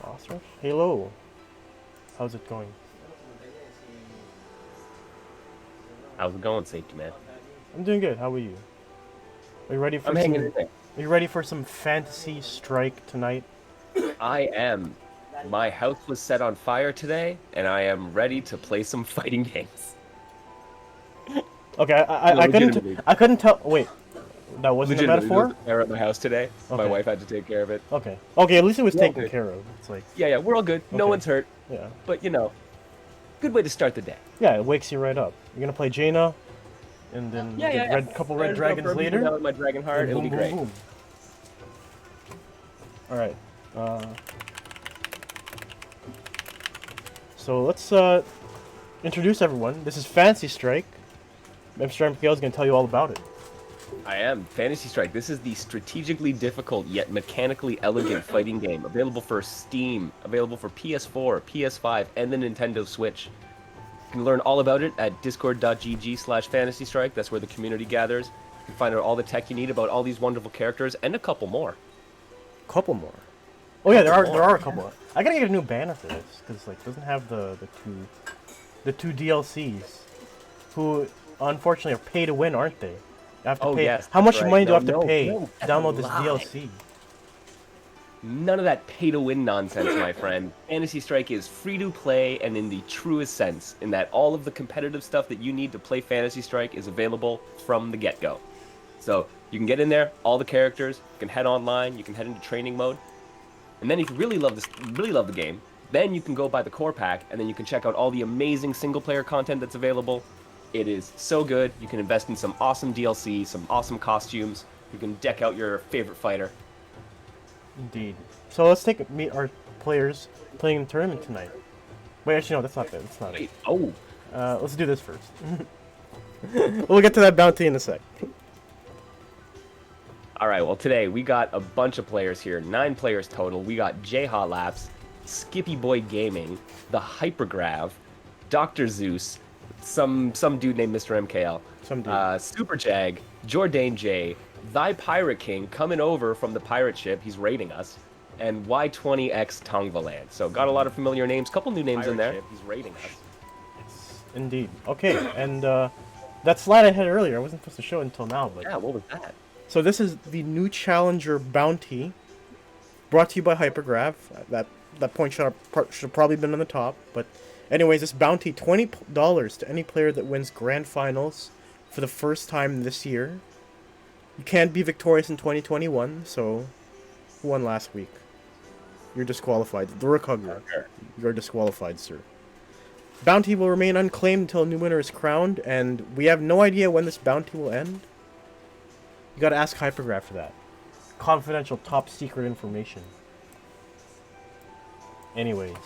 Awesome. Hello. How's it going? How's it going, safety man? I'm doing good. How are you? Are you ready for I'm hanging in there. Are you ready for some fantasy strike tonight? I am. My house was set on fire today, and I am ready to play some fighting games. Okay, No, legitimately. I couldn't tell. Wait, that wasn't a Legitimately, there was metaphor. a fire at my house today. My Okay. wife had to take care of it. Okay. Okay. At least it was We're all taken good. care of. It's like Yeah, we're all good. No Okay. one's hurt. yeah. But, you know, good way to start the day. Yeah, it wakes you right up. You're gonna play Jaina, and then Yeah, get yeah. couple There's red no dragons purple later. down with my dragon heart. and It'll boom, be boom, great. boom. All right. So let's introduce everyone. This is Fantasy Strike. Mr. MKL is gonna tell you all about it. I am. Fantasy Strike. This is the strategically difficult yet mechanically elegant fighting game. Available for Steam, available for PS4, PS5, and the Nintendo Switch. You can learn all about it at discord.gg/fantasystrike. That's where the community gathers. You can find out all the tech you need about all these wonderful characters and a couple more. Couple more. Oh yeah, there are Couple a couple. I gotta get a new banner for this because like it doesn't have the two DLCs. Who unfortunately are pay to win, aren't they? You have to Oh, pay. yes, How that's much right. money do I No, have to no, pay no, to that's a download this lie. DLC? None of that pay-to-win nonsense, my friend. Fantasy Strike is free to play and in the truest sense, in that all of the competitive stuff that you need to play Fantasy Strike is available from the get-go. So you can get in there, all the characters, you can head online, you can head into training mode, and then if you really love the game, then you can go buy the core pack, and then you can check out all the amazing single-player content that's available. It is so good. You can invest in some awesome DLC, some awesome costumes. You can deck out your favorite fighter. Indeed. So let's meet our players playing in the tournament tonight. Wait, actually no, that's not it. That's not it. Wait, oh, Let's do this first. We'll get to that bounty in a sec. all right. Well, today we got a bunch of players here. 9 players total. We got J Hot Laps, Skippy Boy Gaming, the Hypergrav, Dr. Zeus, some dude named Mr. MKL, Some dude. Super Jag, Jordan J, Thy Pirate King coming over from the pirate ship. He's raiding us. And Y20X Tongvaland. So got a lot of familiar names. Couple new names in there. Ship. He's raiding us. Indeed. Okay, and that slide I had earlier, I wasn't supposed to show it until now, but Yeah, what was that? so this is the new challenger bounty, brought to you by Hypergrav. That point should have probably been on the top, but anyways, this bounty $20 to any player that wins grand finals for the first time this year. You can't be victorious in 2021, so who won last week? You're disqualified. The Rook Hugger. You're disqualified, sir. Bounty will remain unclaimed until a new winner is crowned, and we have no idea when this bounty will end. You gotta ask Hypergraph for that. Confidential, top secret information. Anyways,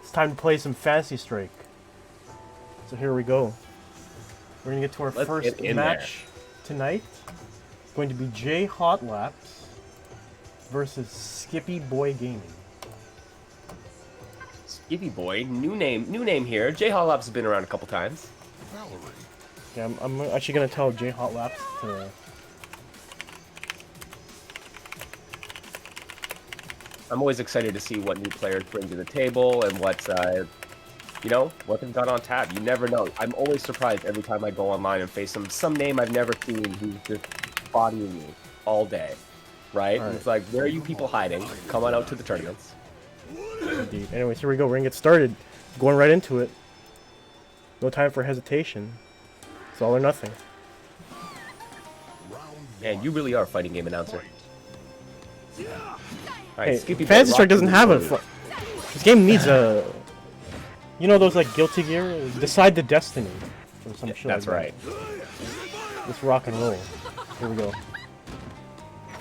it's time to play some Fantasy Strike. So here we go. We're gonna get to our Let's first get in match tonight. It's going to be J Hot Laps versus Skippy Boy Gaming. Skippy Boy, new name here. J Hot Laps has been around a couple times. Yeah, I'm actually gonna tell J Hot Laps to. I'm always excited to see what new players bring to the table and what they've got on tap. You never know. I'm always surprised every time I go online and face some name I've never seen who's just bodying me all day, right? All right. And it's like, where are you people hiding? Come on out to the tournaments. Indeed. Anyways, here we go. We're gonna get started. Going right into it. No time for hesitation. It's all or nothing. Man, you really are a fighting game announcer. All right, Hey, Skippy Boy, Fantasy Strike rock doesn't and have a. roll. This game needs a. You know those like Guilty Gear? Decide the Destiny. Or some shit That's like that. right. Let's rock and roll. Here we go.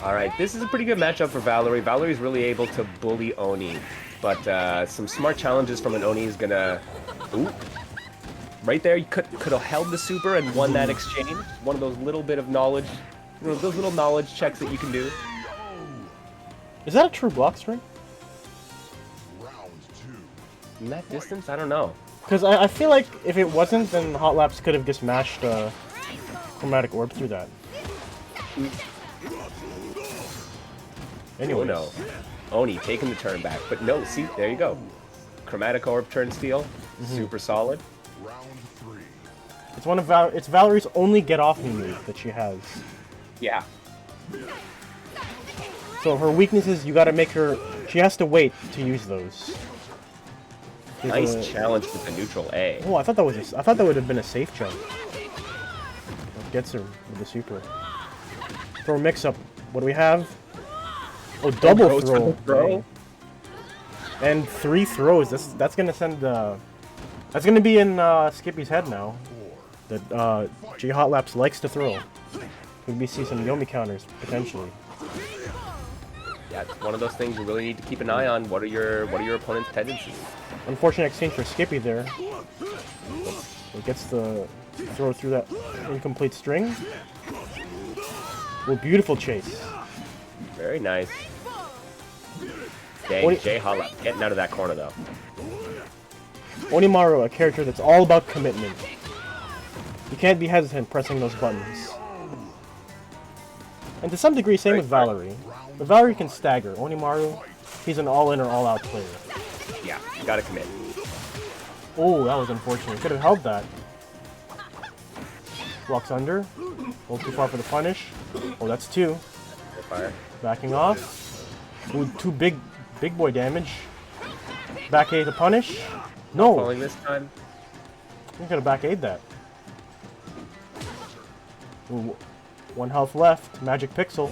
All right, this is a pretty good matchup for Valerie. Valerie's really able to bully Oni, but some smart challenges from an Oni is gonna. Ooh, right there, you could have held the super and won that exchange. One of those little bit of knowledge, those little knowledge checks that you can do. Is that a true block string? From that distance, I don't know. Because I feel like if it wasn't, then Hot Laps could have just mashed Chromatic Orb through that. Anyways. Oh no. Oni taking the turn back. But no, see, there you go. Chromatic Orb turn steal. Super solid. It's one of it's Valerie's only get off me move that she has. Yeah. So her weakness is you gotta make her... She has to wait to use those. Nice challenge with the neutral A. Oh, I thought that was I thought that would have been a safe jump. That gets her with the super. Throw mix-up. What do we have? Oh, double throw. And 3 throws. That's gonna send that's gonna be in Skippy's head now. That J Hot Laps likes to throw. Maybe see some Yomi counters potentially. Yeah, it's one of those things you really need to keep an eye on. What are your opponent's tendencies? Unfortunate exchange for Skippy there. It gets the throw through that incomplete string. Oh, beautiful chase. Very nice. Dang, J Hot Laps getting out of that corner though. Onimaru, a character that's all about commitment. You can't be hesitant pressing those buttons. And to some degree, same with Valerie. But Valerie can stagger. Onimaru, he's an all-in or all-out player. Yeah, you gotta commit. Oh, that was unfortunate. Could have held that. Walks under. A little too far for the punish. Oh, that's 2. Fire. Backing off. Ooh, 2 big boy damage. Back A to punish. No! Falling this time. I'm gonna back aid that. Ooh, 1 health left. Magic Pixel.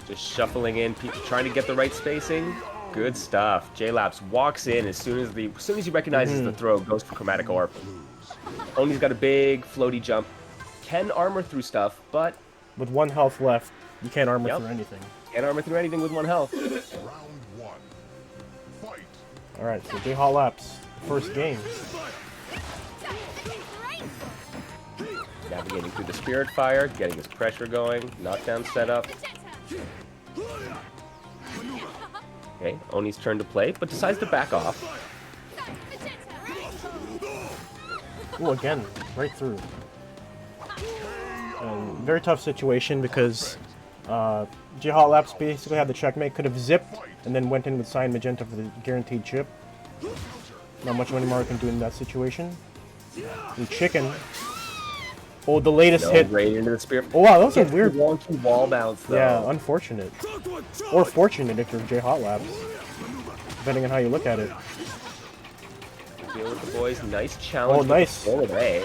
Just shuffling in, trying to get the right spacing. Good stuff. J-Laps walks in as soon as he recognizes the throw, goes for Chromatic Orb. Oni's got a big floaty jump. Can armor through stuff, but with 1 health left, you can't armor through anything. Can't armor through anything with 1 health. Alright, so J Hot Laps, first game. Navigating through the Spirit Fire, getting his pressure going, knockdown setup. Okay, Oni's turn to play, but decides to back off. Ooh, again, right through. Very tough situation because J Hot Laps basically had the checkmate, could have zipped, and then went in with Cyan Magenta for the guaranteed chip. Not much Onimaru can do in that situation. And Chicken. Oh, the latest hit. Right into the Spirit. Oh wow, that was a weird wonky wall bounce though. Yeah, unfortunate. Or fortunate if you're J Hot Laps. Depending on how you look at it. Deal with the boys. Nice challenge. Oh, nice. Roll away.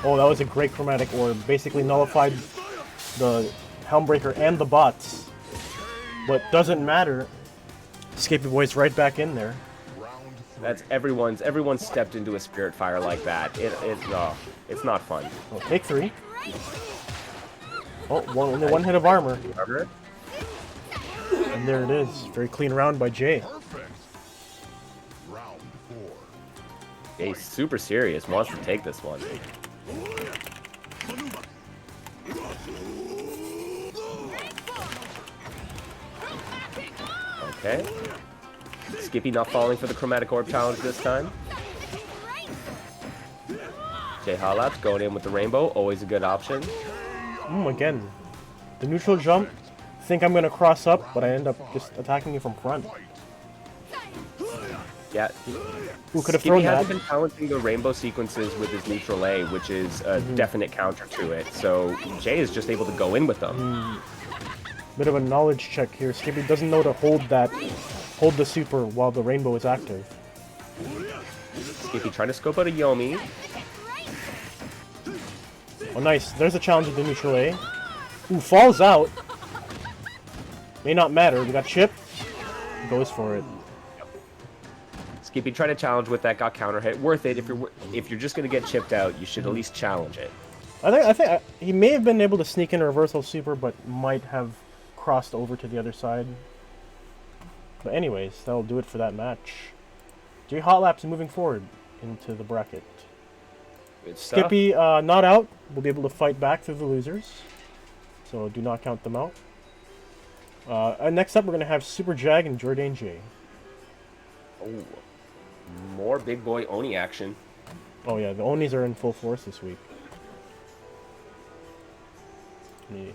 Oh, that was a great Chromatic Orb. Basically nullified the Helmbreaker and the bots. But doesn't matter. Skippy Boy's right back in there. That's everyone's stepped into a Spirit Fire like that. It's not fun. Oh, take 3. Oh, only 1 hit of armor. And there it is. Very clean round by Jay. Jay's super serious. Wants to take this one. Okay. Skippy not falling for the Chromatic Orb challenge this time. J Hot Laps going in with the rainbow, always a good option. Again. The neutral jump, think I'm gonna cross up, but I end up just attacking you from front. Yeah. Who could have Skippy thrown hasn't that? been balancing the rainbow sequences with his neutral A, which is a definite counter to it. So Jay is just able to go in with them. Bit of a knowledge check here. Skippy doesn't know to hold the super while the rainbow is active. Skippy trying to scope out a Yomi. Oh, nice. There's a challenge with the neutral A. Ooh, falls out. May not matter. We got chip. Goes for it. Skippy tried to challenge with that, got counter hit. Worth it. If you're just gonna get chipped out, you should at least challenge it. I think he may have been able to sneak in a reversal super, but might have crossed over to the other side. But anyways, that'll do it for that match. J Hot Laps moving forward into the bracket. Good stuff. Skippy not out. Will be able to fight back through the losers. So do not count them out. And next up, we're going to have Super Jag and Jordan J. Oh, more big boy Oni action. Oh yeah, the Onis are in full force this week. I mean,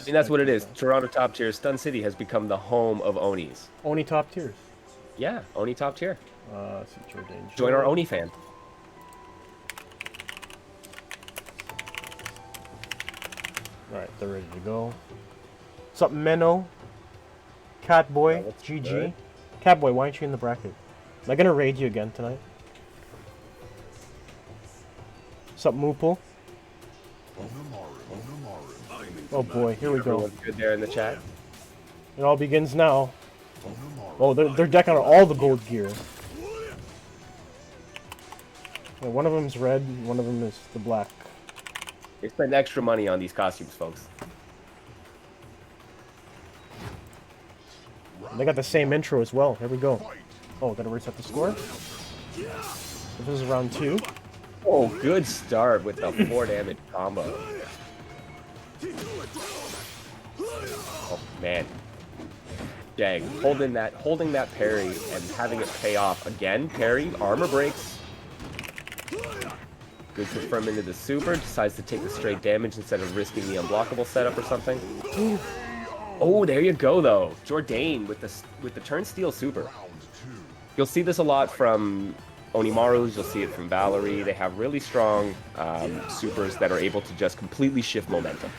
that's what it is. Toronto top tier. Stun City has become the home of Onis. Oni top tiers. Yeah, Oni top tier. Let's see, Jordan. Join our Oni fan. Alright, they're ready to go. What's up, Menno? Catboy, GG. Good. Catboy, why aren't you in the bracket? Am I gonna raid you again tonight? What's up, Moople? Oh boy, here we go. Everyone's good there in the chat. It all begins now. Oh, they're decking out all the gold gear. Yeah, one of them's red, and one of them is the black. They spend extra money on these costumes, folks. They got the same intro as well. Here we go. Oh, gotta reset the score. This is round 2. Oh, good start with the 4 damage combo. Oh man, Jag holding that parry and having it pay off again. Parry, armor breaks. Good confirm into the super. Decides to take the straight damage instead of risking the unblockable setup or something. Oh, there you go though. Jordan with the turn steal super. You'll see this a lot from Onimaru's, you'll see it from Valerie. They have really strong supers that are able to just completely shift momentum.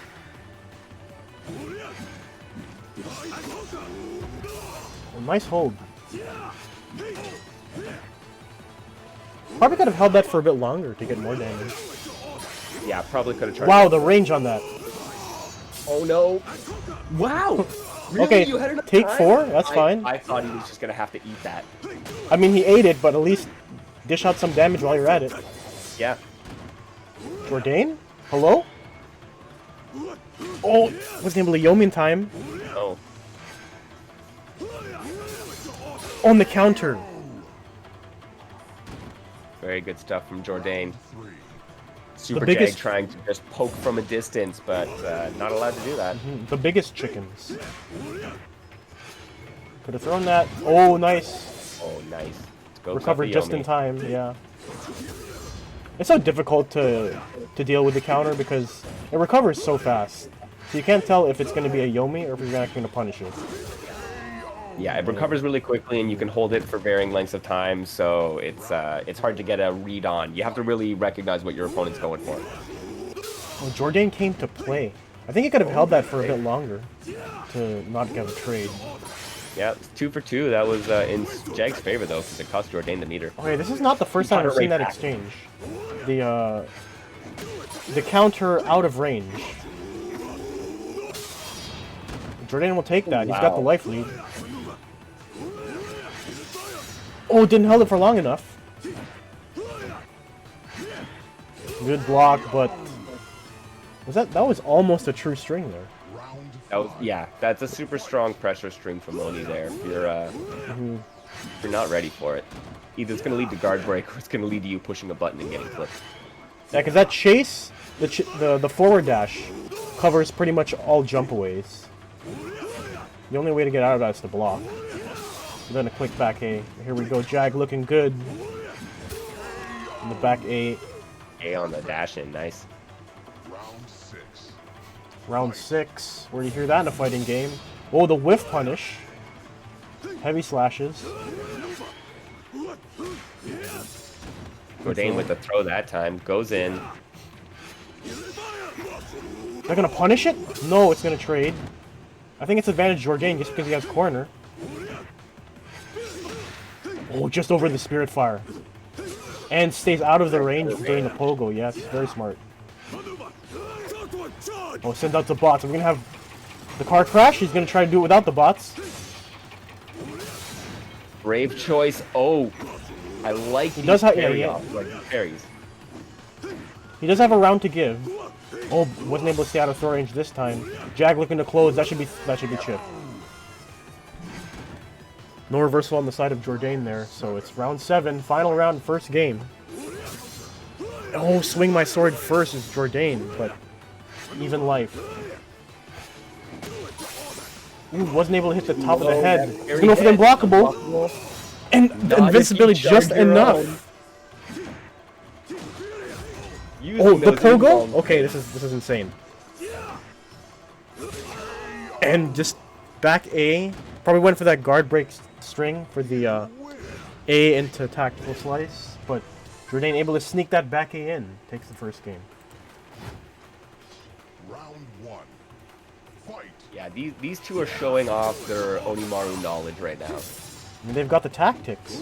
Oh, nice hold. Probably could have held that for a bit longer to get more damage. Yeah, probably could have tried. Wow, the range on that. Oh no. Wow. Really? Okay, You had enough take time? 4, that's fine. I thought he was just gonna have to eat that. I mean, he ate it, but at least dish out some damage while you're at it. Yeah. Jordan? Hello? Oh, wasn't able to Yomi in time. Oh. On the counter. Very good stuff from Jordan. Super biggest- Jag trying to just poke from a distance, but not allowed to do that. The biggest chickens. Could have thrown that. Oh, nice. Oh, nice. Let's go Recovered just in Kakuyomi. time, yeah. It's so difficult to deal with the counter because it recovers so fast. So you can't tell if it's going to be a Yomi or if you're actually going to punish it. Yeah, it recovers really quickly, and you can hold it for varying lengths of time, so it's hard to get a read on. You have to really recognize what your opponent's going for. Well, Jordan came to play. I think he could have held that for a bit longer to not get a trade. Yeah, it's 2 for 2. That was in Jag's favor, though, because it cost Jordan the meter. Okay, this is not the first time I've seen that exchange. The counter out of range. Jordan will take that. He's got the life lead. Oh, didn't hold it for long enough. Good block, but that was almost a true string there. That was, yeah, that's a super strong pressure string from Oni there. If you're if you're not ready for it, either it's going to lead to guard break or it's going to lead to you pushing a button and getting clipped. Yeah, because that chase, the forward dash, covers pretty much all jumpaways. The only way to get out of that is to block. And then a quick back A. Here we go, Jag looking good. In the back A. A on the dash in, nice. Round 6. Where do you hear that in a fighting game? Oh, the whiff punish. Heavy slashes. Jordan with the throw that time, goes in. They're gonna punish it? No, it's gonna trade. I think it's advantage Jordan just because he has corner. Oh, just over the Spirit Fire. And stays out of the range during the pogo. Yes, very smart. Oh, send out the bots. We're gonna have the car crash. He's gonna try to do it without the bots. Brave choice. Oh, I like He does have like parries. He does have a round to give. Oh, wasn't able to stay out of throw range this time. Jag looking to close. That should be chipped. No reversal on the side of Jordan there, so it's round 7, final round, first game. Oh, swing my sword first is Jordan, but even life. Ooh, wasn't able to hit the top of the head. He's going for the unblockable. And Not invincibility if you charge just your enough. own. Using Oh, the those pogo? inbounds. Okay, this is insane. And just back A. Probably went for that guard break string for the A into tactical slice, but Jordan able to sneak that back A in. Takes the first game. Round one. Fight. Yeah, these two are showing off their Onimaru knowledge right now. I mean, they've got the tactics.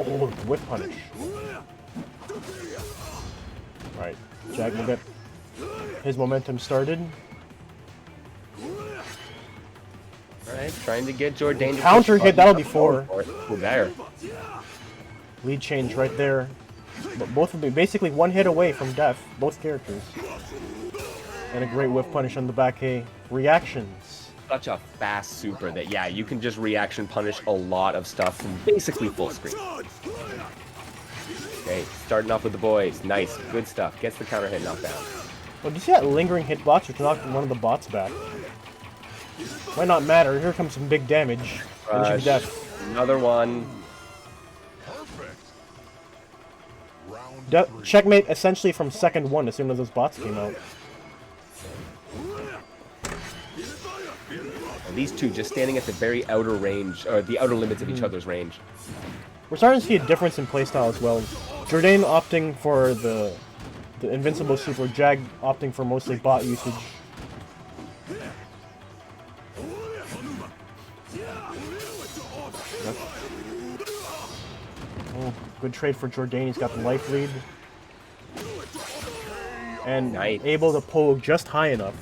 Oh, the whip punish. Right, Jag will get his momentum started. Alright, trying to get Jordan to Counter push hit, that'll be buttons. 4. Oh, there. Lead change right there. But both of them basically one hit away from death, both characters. And a great whiff punish on the back A. Reactions. Such a fast super that, yeah, you can just reaction punish a lot of stuff from basically full screen. Okay, starting off with the boys. Nice, good stuff. Gets the counter hit knocked down. Oh, do you see that lingering hitbox which knocked one of the bots back? Might not matter. Here comes some big damage. And it should be death. Another one. Perfect. Round Checkmate essentially from second one as soon as those bots came out. And these two just standing at the very outer range, or the outer limits of each other's range. We're starting to see a difference in playstyle as well. Jordan opting for the invincible super, Jag opting for mostly bot usage. Oh, good trade for Jordan. He's got the life lead. And Nice. able to pull just high enough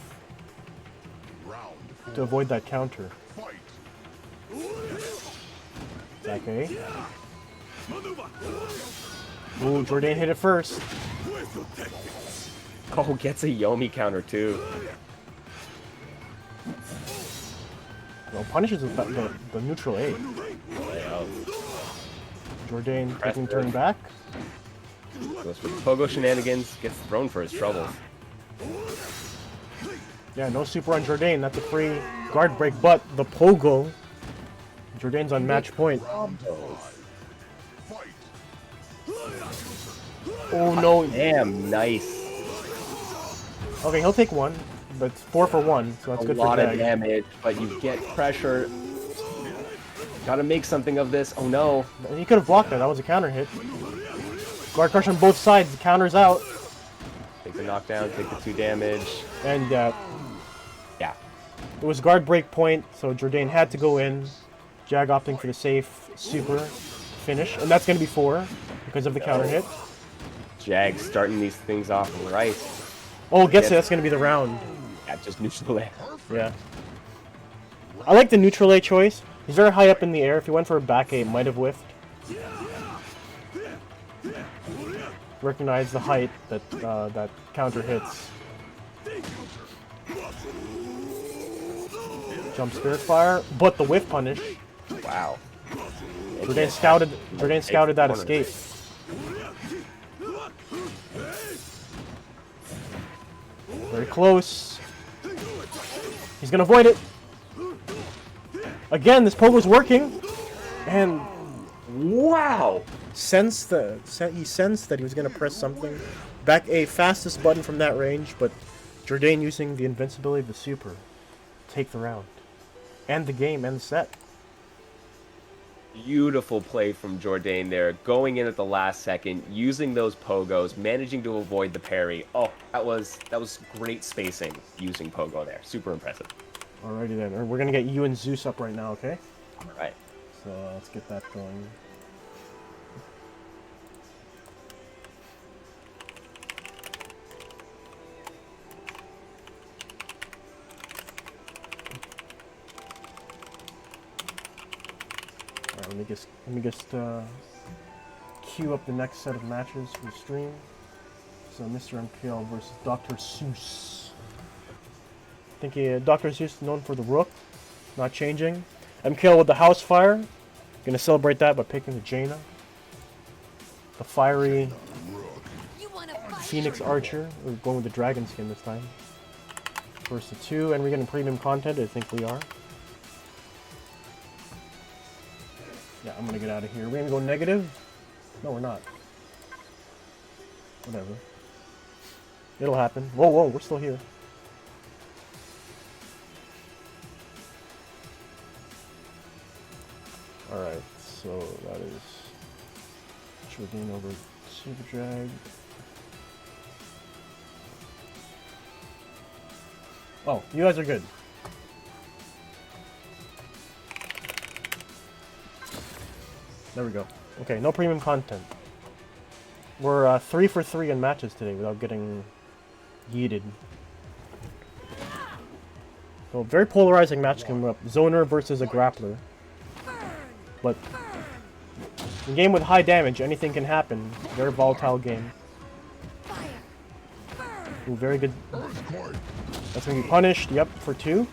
round. to avoid that counter. Fight. Okay. Ooh, Jordan hit it first. Oh, gets a Yomi counter too. Well, punishes the neutral A. Jordan taking turn back. Goes for the pogo shenanigans, gets thrown for his troubles. Yeah, no super on Jordan. That's a free guard break, but the pogo. Jordan's on match point. Fight. Oh no. Damn, nice. Okay, he'll take one, but it's 4 for 1, so that's A good for lot of Jag. damage, but you get pressure. Gotta make something of this. Oh no. He could have blocked that. That was a counter hit. Guard crush on both sides. The counter's out, Take the knockdown, take the 2 damage. and Yeah. it was guard break point, so Jordan had to go in. Jag opting for the safe super finish, and that's going to be 4 because of the counter hit. Jag starting these things off right. Oh, gets it. That's going to be the round. Yeah, just neutral A. Yeah. I like the neutral A choice. He's very high up in the air. If he went for a back A, might have whiffed. Recognize the height that that counter hits. Jump Spirit Fire, but the whiff punish. Wow. Jordan scouted that escape. Very close. He's gonna avoid it. Again, this pogo's working, and Wow. he sensed that he was gonna press something. Back A, fastest button from that range, but Jordan using the invincibility of the super, take the round, and the game, and the set. Beautiful play from Jordan there, going in at the last second, using those pogos, managing to avoid the parry. Oh, that was great spacing using pogo there. Super impressive. Alrighty then, we're gonna get you and Zeus up right now, okay? All right. So let's get that going. Alright, let me just queue up the next set of matches for the stream. So Mr. MKL versus Dr. Seuss. I think Dr. Seuss known for the Rook, not changing. MKL with the House Fire. Gonna celebrate that by picking the Jaina. The fiery Phoenix Archer. We're going with the Dragon skin this time. First to 2, and we're getting premium content. I think we are. Yeah, I'm gonna get out of here. We're gonna go negative? No, we're not. Whatever. It'll happen. Whoa, whoa, we're still here. Alright, so that is Shredin over Super Drag. Oh, you guys are good. There we go. Okay, no premium content. We're 3 for 3 in matches today without getting yeeted. So, very polarizing match coming up. Zoner versus a grappler. But in a game with high damage, anything can happen. Very volatile game. Ooh, very good. That's gonna be punished. Yep, for 2.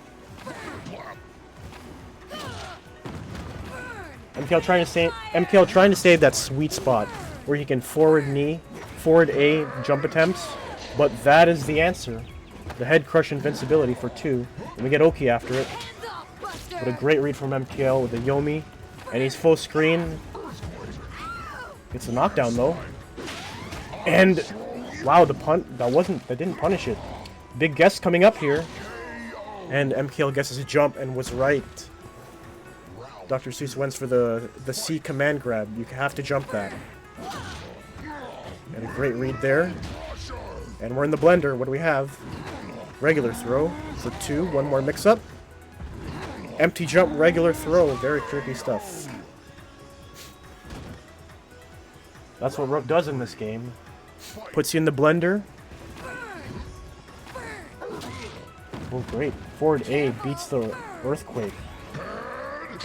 MKL trying to save that sweet spot where he can forward knee, forward A jump attempts, but that is the answer. The head crush invincibility for 2, and we get Oki after it. What a great read from MKL with the Yomi, and he's full screen. It's a knockdown though, and wow, that didn't punish it. Big guess coming up here, and MKL guesses a jump and was right. Dr. Seuss went for the C command grab. You have to jump that. And a great read there. And we're in the blender. What do we have? Regular throw for 2. One more mix-up. Empty jump, regular throw. Very tricky stuff. That's what Rook does in this game. Puts you in the blender. Oh, great. Forward A beats the Earthquake.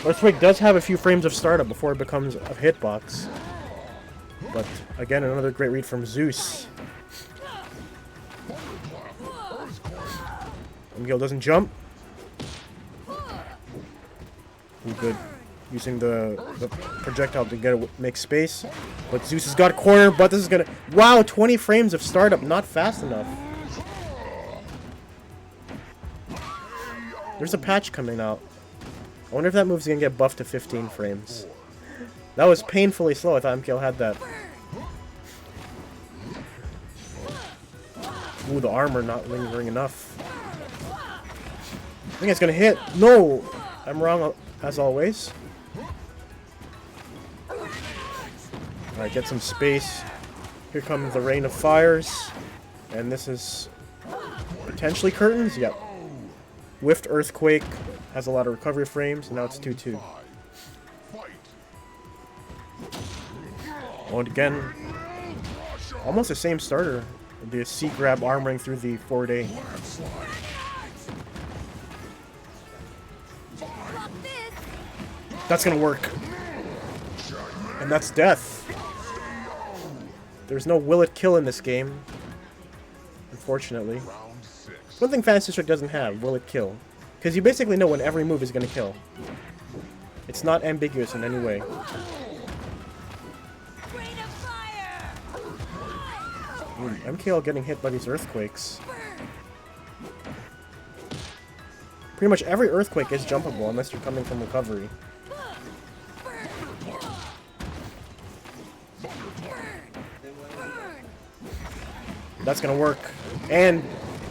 Earthquake does have a few frames of startup before it becomes a hitbox. But, again, another great read from Zeus. Miguel doesn't jump. Ooh, good. Using the projectile to make space. But Zeus has got corner, but this is gonna... Wow, 20 frames of startup, not fast enough. There's a patch coming out. I wonder if that move's gonna get buffed to 15 frames. That was painfully slow. I thought MKL had that. Ooh, the armor not lingering enough. I think it's gonna hit. No! I'm wrong as always. Alright, get some space. Here comes the rain of fires. And this is potentially curtains? Yep. Whiffed Earthquake. Has a lot of recovery frames, and now it's 2-2. Oh, and again, almost the same starter. The C grab armoring through the forward A. That's gonna work. And that's death. There's no will it kill in this game. Unfortunately. One thing Fantasy Strike doesn't have, will it kill. Because you basically know when every move is going to kill. It's not ambiguous in any way. Ooh, MKL getting hit by these earthquakes. Pretty much every earthquake is jumpable unless you're coming from recovery. That's going to work. And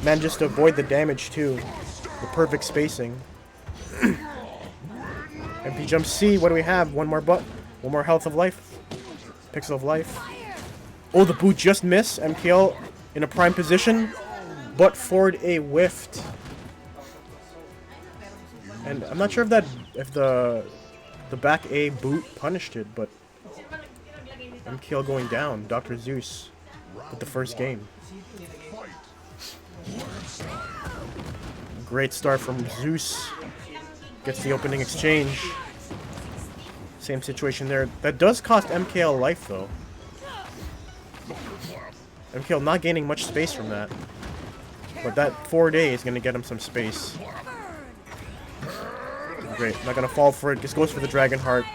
manages to avoid the damage too. The perfect spacing. MP jump C. What do we have? One more health of life. Pixel of life. Oh, the boot just missed. MKL in a prime position, but forward A whiffed. And I'm not sure if the back A boot punished it, but MKL going down. Dr. Zeus with the first game. Great start from Zeus. Gets the opening exchange. Same situation there. That does cost MKL life, though. MKL not gaining much space from that. But that forward A is going to get him some space. Great. Not going to fall for it. Just goes for the Dragon Heart.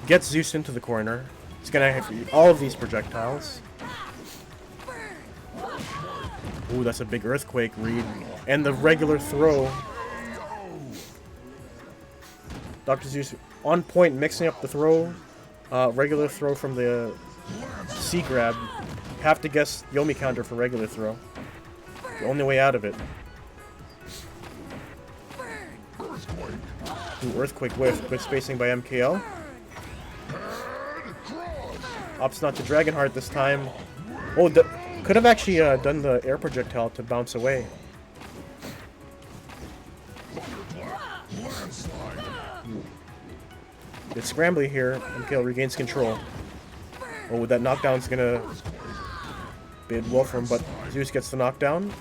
Gets Zeus into the corner. He's going to have all of these projectiles. Ooh, that's a big earthquake read. And the regular throw. Dr. Zeus on point, mixing up the throw. Regular throw from the C grab. Have to guess Yomi counter for regular throw. The only way out of it. Ooh, Earthquake whiff. Good spacing by MKL. Opts not to Dragonheart this time. Oh, could have actually done the air projectile to bounce away. It's scrambly here. MKL regains control. Oh, that knockdown's gonna bid well for him, but Zeus gets the knockdown.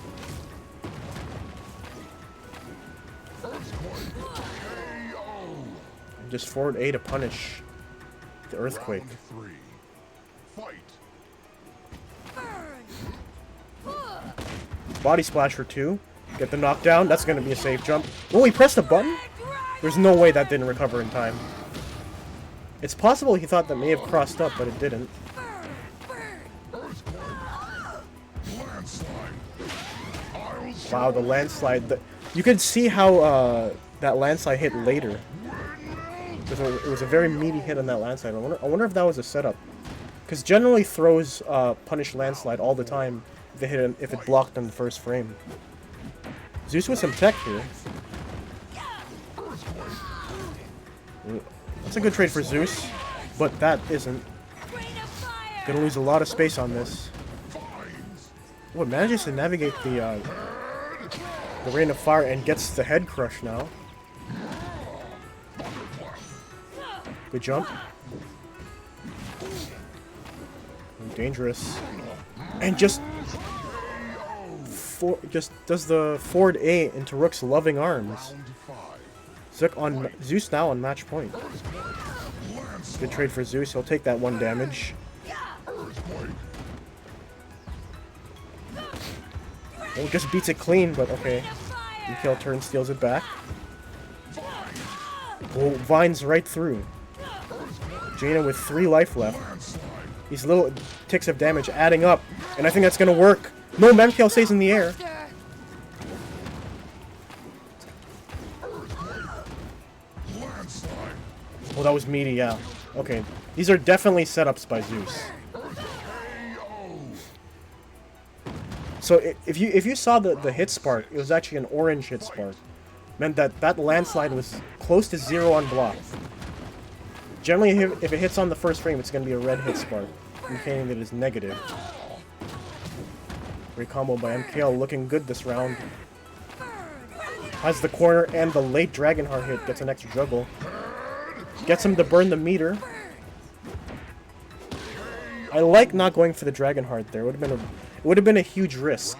And just forward A to punish the Earthquake. Round 3. Fight. Body splash for 2. Get the knockdown. That's gonna be a safe jump. Oh, he pressed a button? There's no way that didn't recover in time. It's possible he thought that may have crossed up, but it didn't. Wow, the landslide. You could see how that landslide hit later. It was a very meaty hit on that landslide. I wonder if that was a setup. Because generally throws punish landslide all the time if it blocked in the first frame. Zeus with some tech here. That's a good trade for Zeus, but that isn't. Gonna lose a lot of space on this. Oh, it manages to navigate the Rain of Fire and gets the head crush now. Good jump. Dangerous. And just does the forward A into Rook's loving arms. Zeus now on match point. Good trade for Zeus. He'll take that 1 damage. Oh, just beats it clean, but okay. MKL turn steals it back. Oh, vines right through. Jaina with 3 life left. These little ticks of damage adding up, and I think that's gonna work. No, MKL stays in the air. Oh, that was meaty, yeah. Okay, these are definitely setups by Zeus. So if you saw the hit spark, it was actually an orange hit spark. Meant that landslide was close to 0 on block. Generally, if it hits on the first frame, it's going to be a red hit spark, indicating that it is negative. Great combo by MKL, looking good this round. Has the corner and the late Dragonheart hit, gets an extra juggle. Gets him to burn the meter. I like not going for the Dragonheart there. It would have been a huge risk.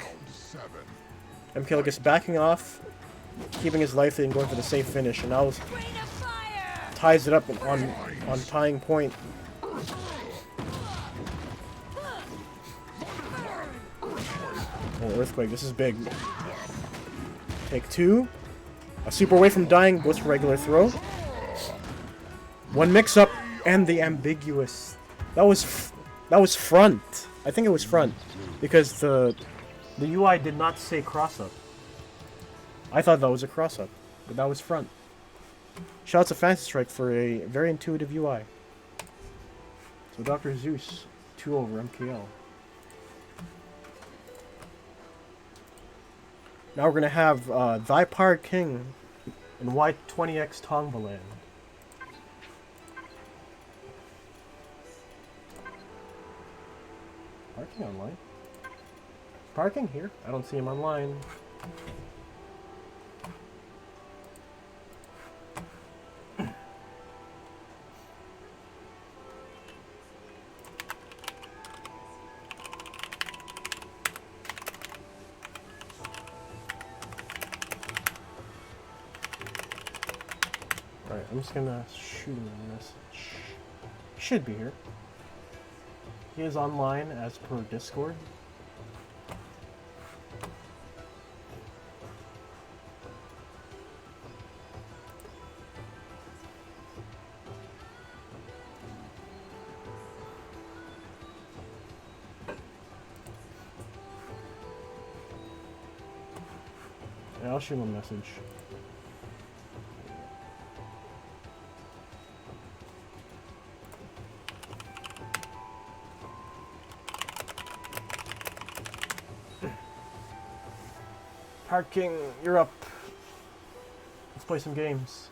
MKL gets backing off, keeping his life and going for the safe finish, and now ties it up on tying point. Oh, Earthquake, this is big. Take 2. A super away from dying, goes for regular throw. 1 mix-up, and the ambiguous. That was front. I think it was front, because the UI did not say cross-up. I thought that was a cross-up, but that was front. Shouts to Fantasy Strike for a very intuitive UI. So Dr. Zeus, 2 over MKL. Now we're going to have Thy Pirate King and Y20X Tongvaland. Parking online? Parking here? I don't see him online. Alright, I'm just gonna shoot him a message. He should be here. He is online as per Discord. Yeah, I'll shoot him a message. Park King, you're up. Let's play some games.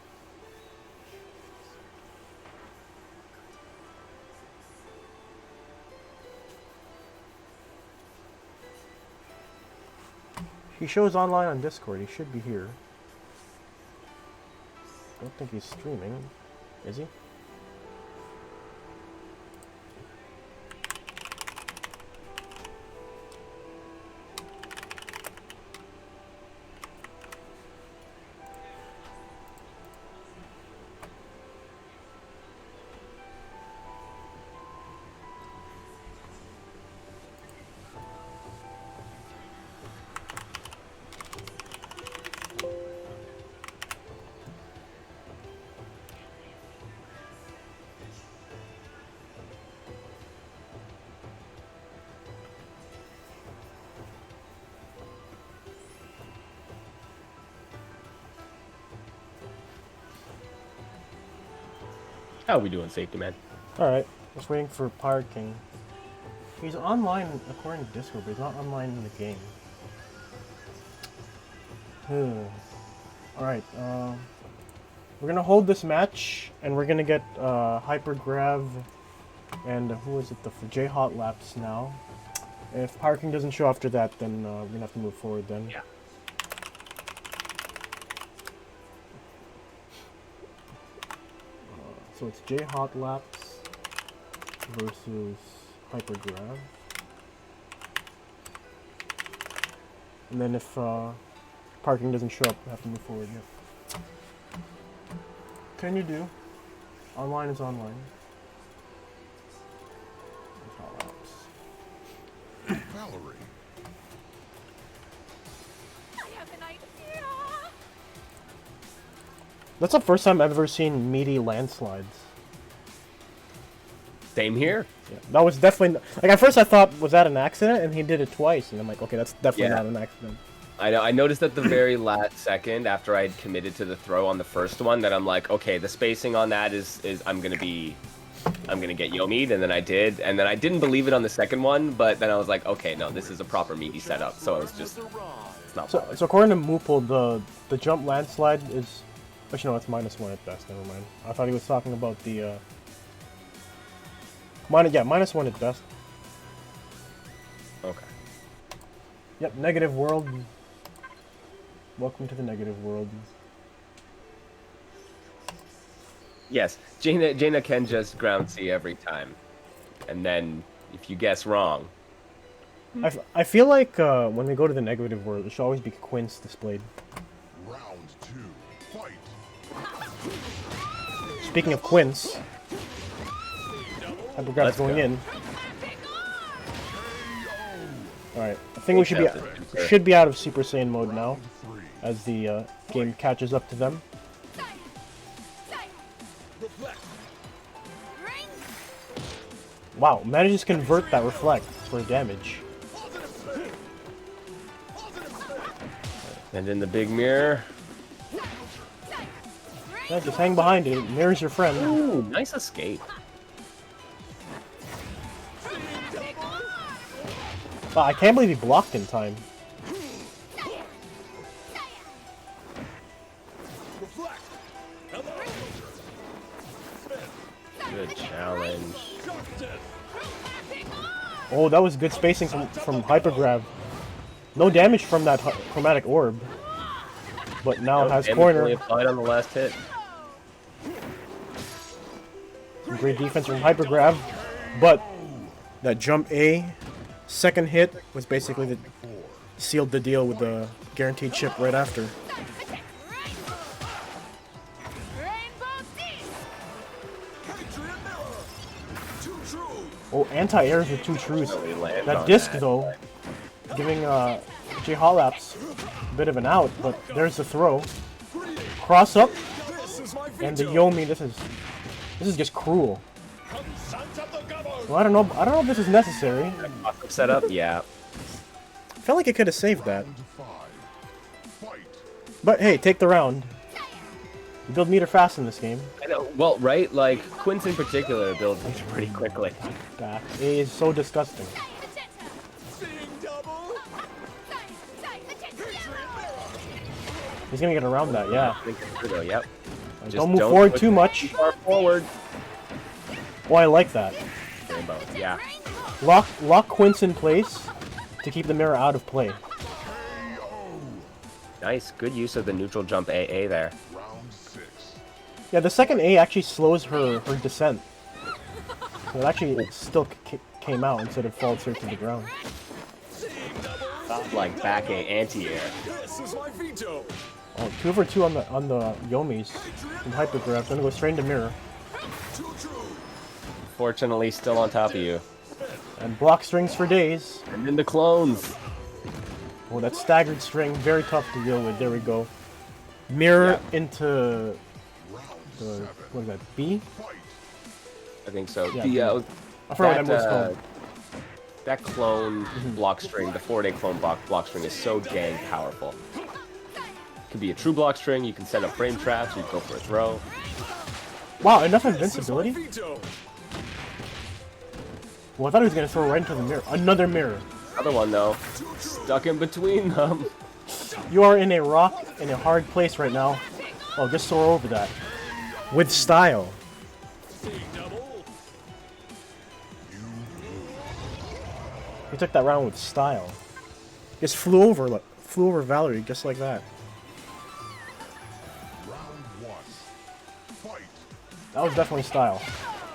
He shows online on Discord. He should be here. I don't think he's streaming. Is he? How are we doing, safety man? Alright, just waiting for Pirate King. He's online according to Discord, but he's not online in the game. Alright, we're gonna hold this match, and we're gonna get Hyper Grav and who is it? The J Hot Laps now. If Pirate King doesn't show after that, then we're gonna have to move forward then. Yeah. So it's J Hot Laps versus Hyper Grav. And then if parking doesn't show up, we have to move forward. Yeah. Can you do? Online is online. Hot Laps. Valerie. I have an idea. That's the first time I've ever seen meaty landslides. Same here. Yeah, that was definitely like at first I thought was that an accident, and he did it twice, and I'm like, okay, that's definitely Yeah. not an accident. I know. I noticed at the very last second after I had committed to the throw on the first one that I'm like, okay, the spacing on that is I'm gonna get yomied, and then I did, and then I didn't believe it on the second one, but then I was like, okay, no, this is a proper meaty setup, so I was just, it's not So bothered. according to Moople, the jump landslide is actually no, it's -1 at best. Never mind. I thought he was talking about the -1 at best. Okay. Yep, negative world. Welcome to the negative world. Yes, Jaina can just ground C every time, and then if you guess wrong, I feel like when we go to the negative world, there should always be Quince displayed. Round 2. Fight. Speaking of Quince, Hypergraph's Let's going go. in. Alright, I think we Super. should be out of Super Saiyan mode now, 3. as the game catches up to them. Wow, manages to convert that reflect for damage. and in the big mirror, Yeah, just hang behind it. Mirror's your friend. ooh, nice escape. Wow, I can't believe he blocked in time. Good challenge. Oh, that was good spacing from Hypergrav. No damage from that chromatic orb, but now has Damage corner. only applied on the last hit. Some great defense from Hypergrav, but that jump A second hit was basically the sealed the deal with the guaranteed chip right after. Oh, anti-airs with 2 trues. Really land That on disc that. though, giving J Holaps a bit of an out, but there's the throw. Cross up, and the Yomi. This is just cruel. Well, I don't know if this is necessary. Awesome setup, yeah. I felt like it could have saved that. Round 5. Fight. But hey, take the round. You build meter fast in this game. I know. Well, right? Like Quince in particular builds these pretty quickly. Back. A is so disgusting. He's gonna get around that, yeah. I think it's true, though, yep. Just Don't move forward push too much. Too far forward. Oh, I like that. Rainbow, yeah. Lock Quince in place to keep the mirror out of play. Nice, good use of the neutral jump AA there. Round 6. Yeah, the second A actually slows her descent. So it actually still came out instead of falls her to the ground. Not like back A anti-air. Oh, 2 over 2 on the Yomis from Hypergraph. Gonna go straight into mirror. Fortunately, still on top of you. And block strings for days. And then the clones. Oh, that staggered string, very tough to deal with. There we go. Mirror into the, what is that, B? I think so. Yeah, I forgot what that was called. That clone block string, the 4-day clone block string is so dang powerful. Could be a true block string, you can set up frame traps, you can go for a throw. Wow, enough invincibility? Well, I thought he was going to throw right into the mirror. Another mirror. Other one, though. Stuck in between them. You are in a rock, in a hard place right now. Oh, just soar over that. With style. He took that round with style. Just flew over Valerie, just like that. Round 1. Fight. That was definitely style.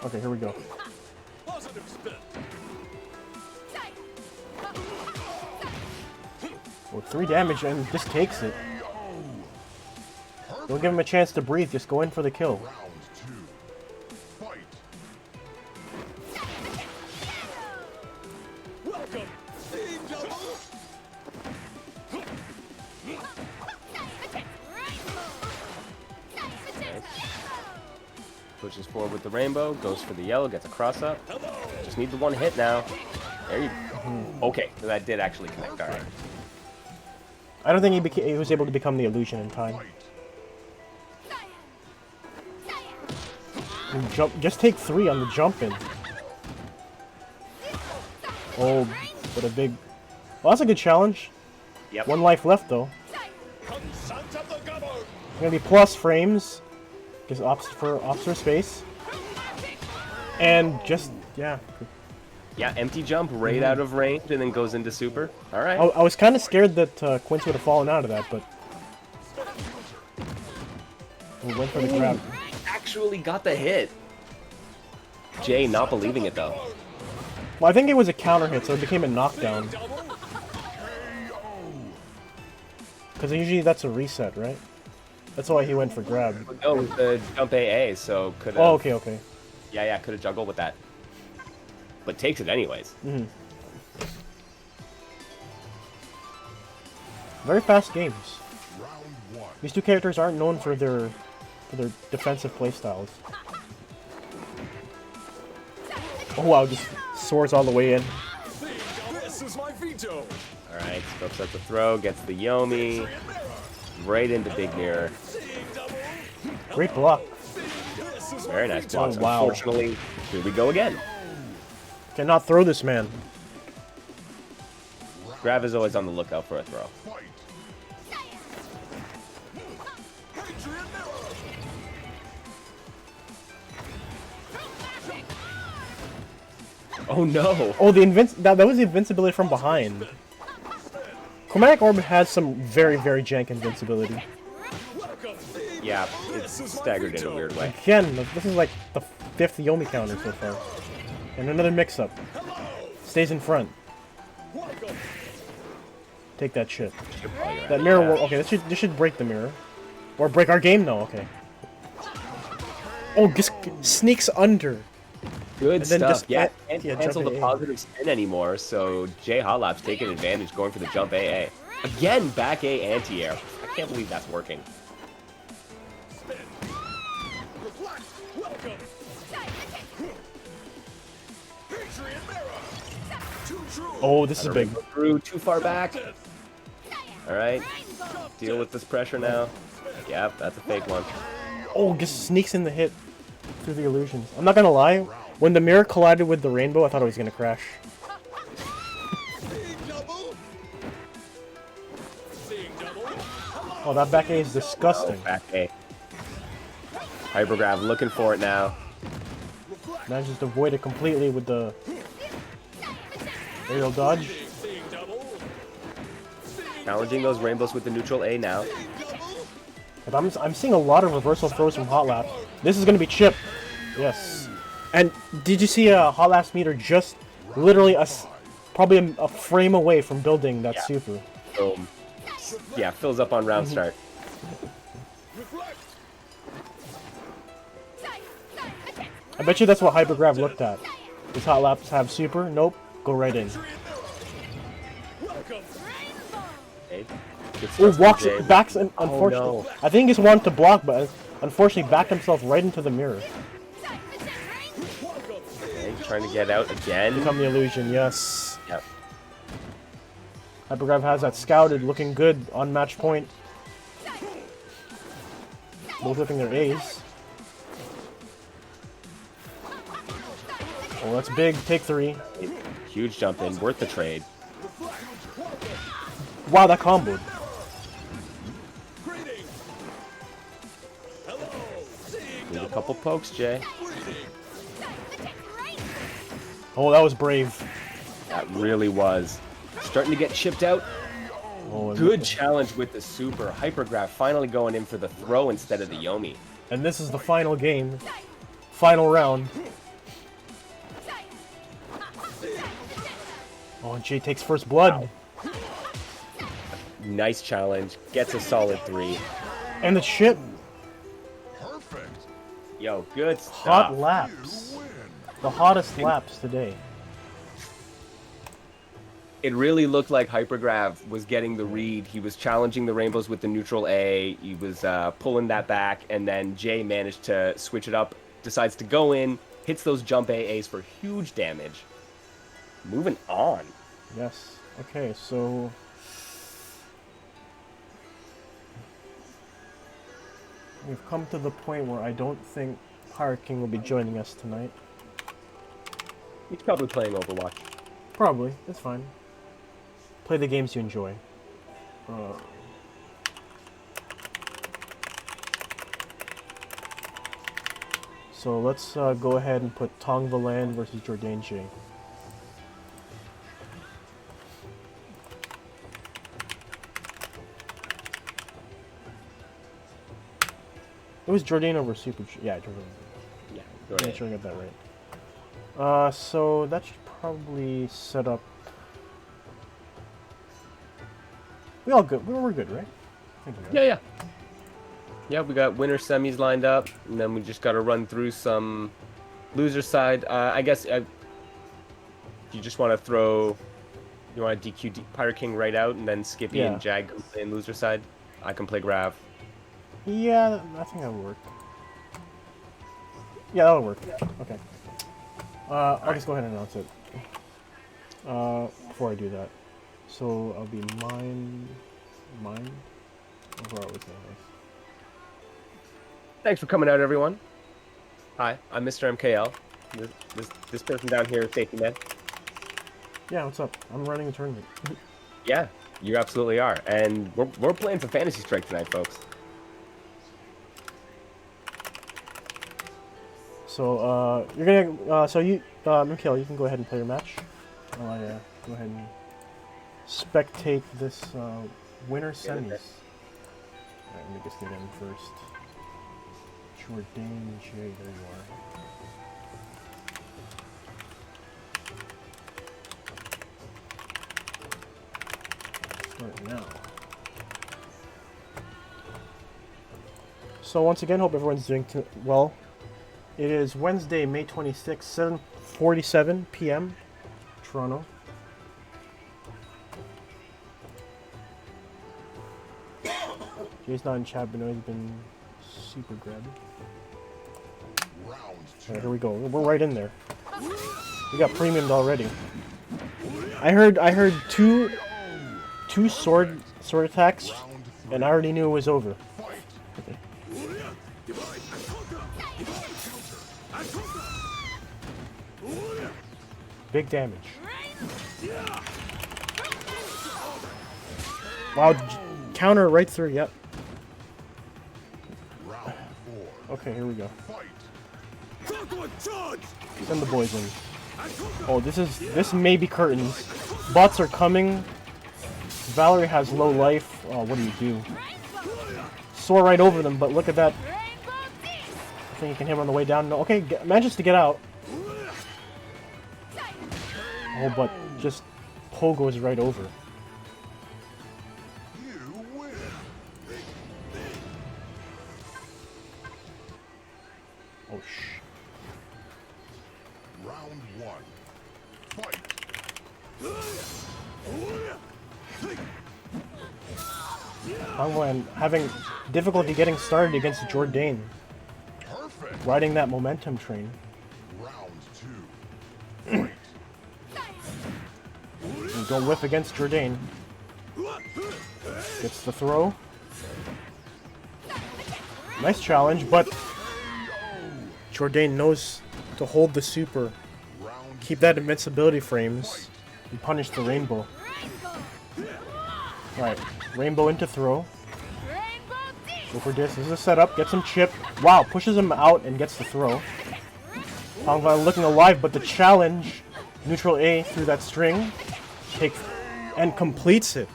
Okay, here we go. With 3 damage and just takes it. Don't give him a chance to breathe, just go in for the kill. Round 2. Fight. Pushes forward with the rainbow, goes for the yellow, gets a cross up. Just need the one hit now. There you go. Okay, so that did actually connect, alright. I don't think he was able to become the illusion in time. Just take 3 on the jump in. Oh, what a big... Well, that's a good challenge. Yep. 1 life left, though. Gonna be plus frames. Just officer space. And just, yeah. Yeah, empty jump right out of range and then goes into super. Alright. I was kind of scared that Quince would have fallen out of that, but... We went for the grab. Actually got the hit. Jay not believing it though. Well, I think it was a counter hit, so it became a knockdown. Because usually that's a reset, right? That's why he went for grab. No, the jump AA, so could have... Oh, okay. Yeah, could have juggled with that. But takes it anyways. Very fast games. Round 1. These 2 characters aren't known for their defensive playstyles. Oh wow, just soars all the way in. Alright, scopes up the throw, gets the Yomi. Right into big mirror. Great block. Very nice blocks. Oh, wow. Unfortunately, here we go again. Cannot throw this man. Grav is always on the lookout for a throw. Fight. Oh no! Oh, that was the invincibility from behind. Chromatic Orb has some very, very jank invincibility. Yeah, it's staggered in a weird way. Again, this is like the 5th Yomi counter so far. And another mix-up. Stays in front. Take that shit. That mirror will... Okay, this should break the mirror. Or break our game? No, okay. Oh, just sneaks under. Good then stuff. just Can't yeah, cancel jump the AA. positive spin anymore, so Jay Hotlap's taking advantage, going for the jump AA. Again, back A anti-air. I can't believe that's working. Oh, this is big. Through too far back. Alright. Deal with this pressure now. Yep, that's a fake one. Oh, just sneaks in the hit through the illusions. I'm not gonna lie, when the mirror collided with the rainbow, I thought it was gonna crash. Oh, that back A is disgusting. Back A. Hyper grab looking for it now. Manages to avoid it completely with the aerial dodge. Challenging those rainbows with the neutral A now. But I'm seeing a lot of reversal throws from Hot Laps. This is going to be chip. Yes. And did you see a Hot Laps meter just literally probably a frame away from building that super? Boom. Yeah, fills up on round start. I bet you that's what Hypergrav looked at. Does Hot Laps have super? Nope. Go right in. Okay. Ooh, walks, backs, and unfortunately. no. I think he's wanted to block, but unfortunately backed himself right into the mirror. Okay, trying to get out again. Become the illusion, yes. Yep. Hypergrav has that scouted, looking good on match point. Both whipping their A's. Oh, that's big. Take 3. Huge jump in, worth the trade. Wow, that comboed. Need a couple pokes, Jay. Oh, that was brave. That really was. Starting to get chipped out. Oh, Good challenge with the super. Hypergraph finally going in for the throw instead of the Yomi. And this is the final game. Final round. Oh, and Jay takes first blood. Wow. Nice challenge. Gets a solid 3. And the chip. Perfect. Yo, good stuff. Hot laps. Win. The hottest laps today. It really looked like Hypergrav was getting the read. He was challenging the rainbows with the neutral A. He was pulling that back, and then Jay managed to switch it up. Decides to go in, hits those jump AAs for huge damage. Moving on. Yes. Okay, so... we've come to the point where I don't think Pirate King will be joining us tonight. He's probably playing Overwatch. Probably. It's fine. Play the games you enjoy. So let's go ahead and put Tong Valand versus Jordan J. It was Jordan over Super. Yeah, Jordan. Yeah, Make Jordan. sure I got that right. So that should probably set up. We all good. We're good, right? I think we're good. Yeah, yeah. Yeah, we got winner semis lined up, and then we just got to run through some loser side. I guess you just want to throw, you want to DQ Pirate King right out, and then Skippy and Jag can play in loser side. I can play Grav. Yeah, I think that would work. Yeah, that'll work. Okay. I'll just go ahead and announce it. Before I do that. So, I'll be mine? Where are we saying this? Thanks for coming out, everyone. Hi, I'm Mr. MKL. This person down here is Safety Man. Yeah, what's up? I'm running a tournament. Yeah, you absolutely are. And we're playing some Fantasy Strike tonight, folks. So, you're gonna, so you, Mikhail, you can go ahead and play your match. While I, go ahead and spectate this, winner semis. Alright, let me just get in first. Jordan J, there you are. Start now. So once again, hope everyone's doing well. It is Wednesday, May 26th, 7:47 p.m. Toronto. Jay's not in chat, but no, he's been super grabby. Round 2. Alright, here we go. We're right in there. We got premiumed already. I heard two sword attacks, and I already knew it was over. Big damage. Wow, counter right through, yep. Okay, here we go. Fight. Send the boys in. Oh, this may be curtains. Bots are coming. Valerie has low life. Oh, what do you do? Soar right over them, but look at that. I think you can hit him on the way down. No, okay, manages to get out. Oh, but just pogoes right over. You win. Oh, shh. Round 1. Fight. Hongwan having difficulty getting started against Jourdain. Perfect. Riding that momentum train. Round 2. Fight. And don't whiff against Jourdain. Gets the throw. Nice challenge, but Jourdain knows to hold the super. Round Keep that invincibility frames. And punish the rainbow. Alright, rainbow into throw. Go for this. This is a setup. Gets him chip. Wow, pushes him out and gets the throw. Hongwan looking alive, but the challenge. Neutral A through that string. And completes it.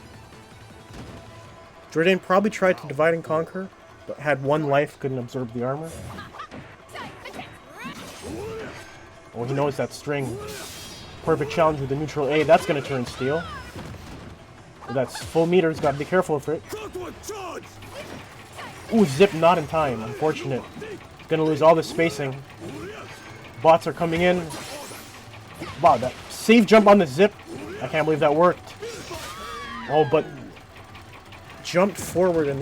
Jourdain probably tried to divide and conquer, but had one life, couldn't absorb the armor. Oh, he knows that string. Perfect challenge with the neutral A. That's going to turn steel. That's full meters. Got to be careful of it. Ooh, zip not in time. Unfortunate. Going to lose all the spacing. Bots are coming in. Wow, that save jump on the zip. I can't believe that worked. Oh, but jumped forward and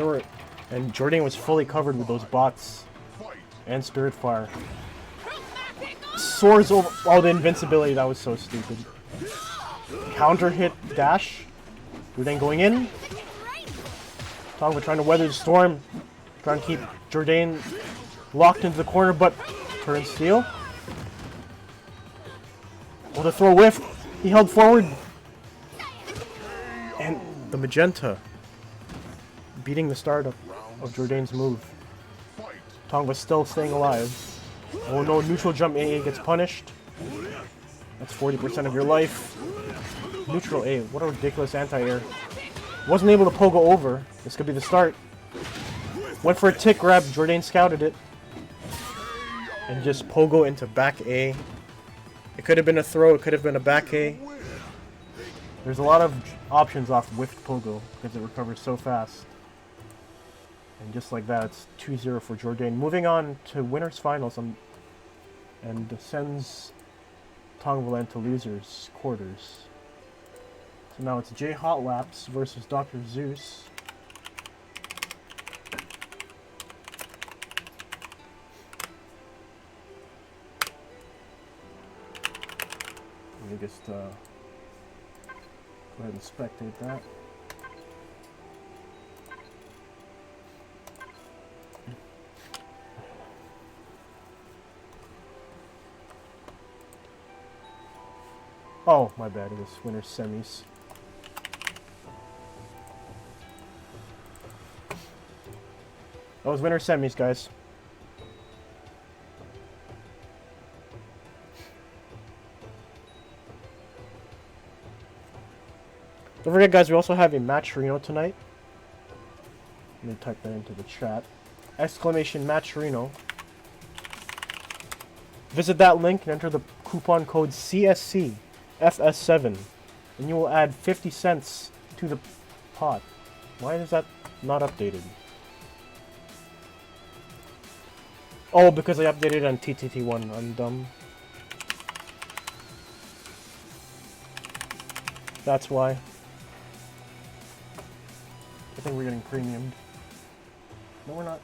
Jourdain was fully covered with those bots and Spirit Fire. Soars over all the invincibility. That was so stupid. Counter hit dash. Jourdain going in. Tongva trying to weather the storm. Trying to keep Jourdain locked into the corner, but turn steel. Oh, the throw whiff. He held forward. And the magenta beating the start of Jourdain's move. Tongva still staying alive. Oh no, neutral jump AA gets punished. That's 40% of your life. Neutral A, what a ridiculous anti-air. Wasn't able to pogo over. This could be the start. Went for a tick grab, Jourdain scouted it. And just pogo into back A. It could have been a throw, it could have been a back A. There's a lot of options off whiffed pogo because it recovers so fast. And just like that, it's 2-0 for Jourdain. Moving on to winners finals and sends Tongva to losers quarters. So now it's J Hot Laps versus Dr. Zeus. Let me just go ahead and spectate that. Oh, my bad, it was winner's semis. That was winner's semis, guys. Don't forget, guys, we also have a match Reno tonight. Let me type that into the chat. Exclamation match Reno. Visit that link and enter the coupon code CSC FS7 and you will add 50 cents to the pot. Why is that not updated? Oh, because I updated on TTT1. I'm dumb. That's why. I think we're getting premiumed. No, we're not.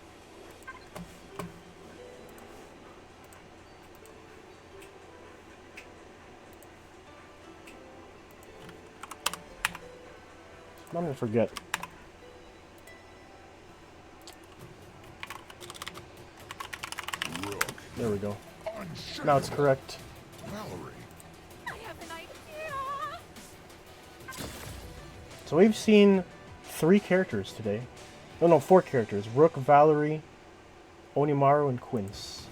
I'm gonna forget. Rook. There we go. Unshackled. Now it's correct. Valerie. I have an idea. So we've seen 3 characters today. Oh no, 4 characters. Rook, Valerie, Onimaru and Quince.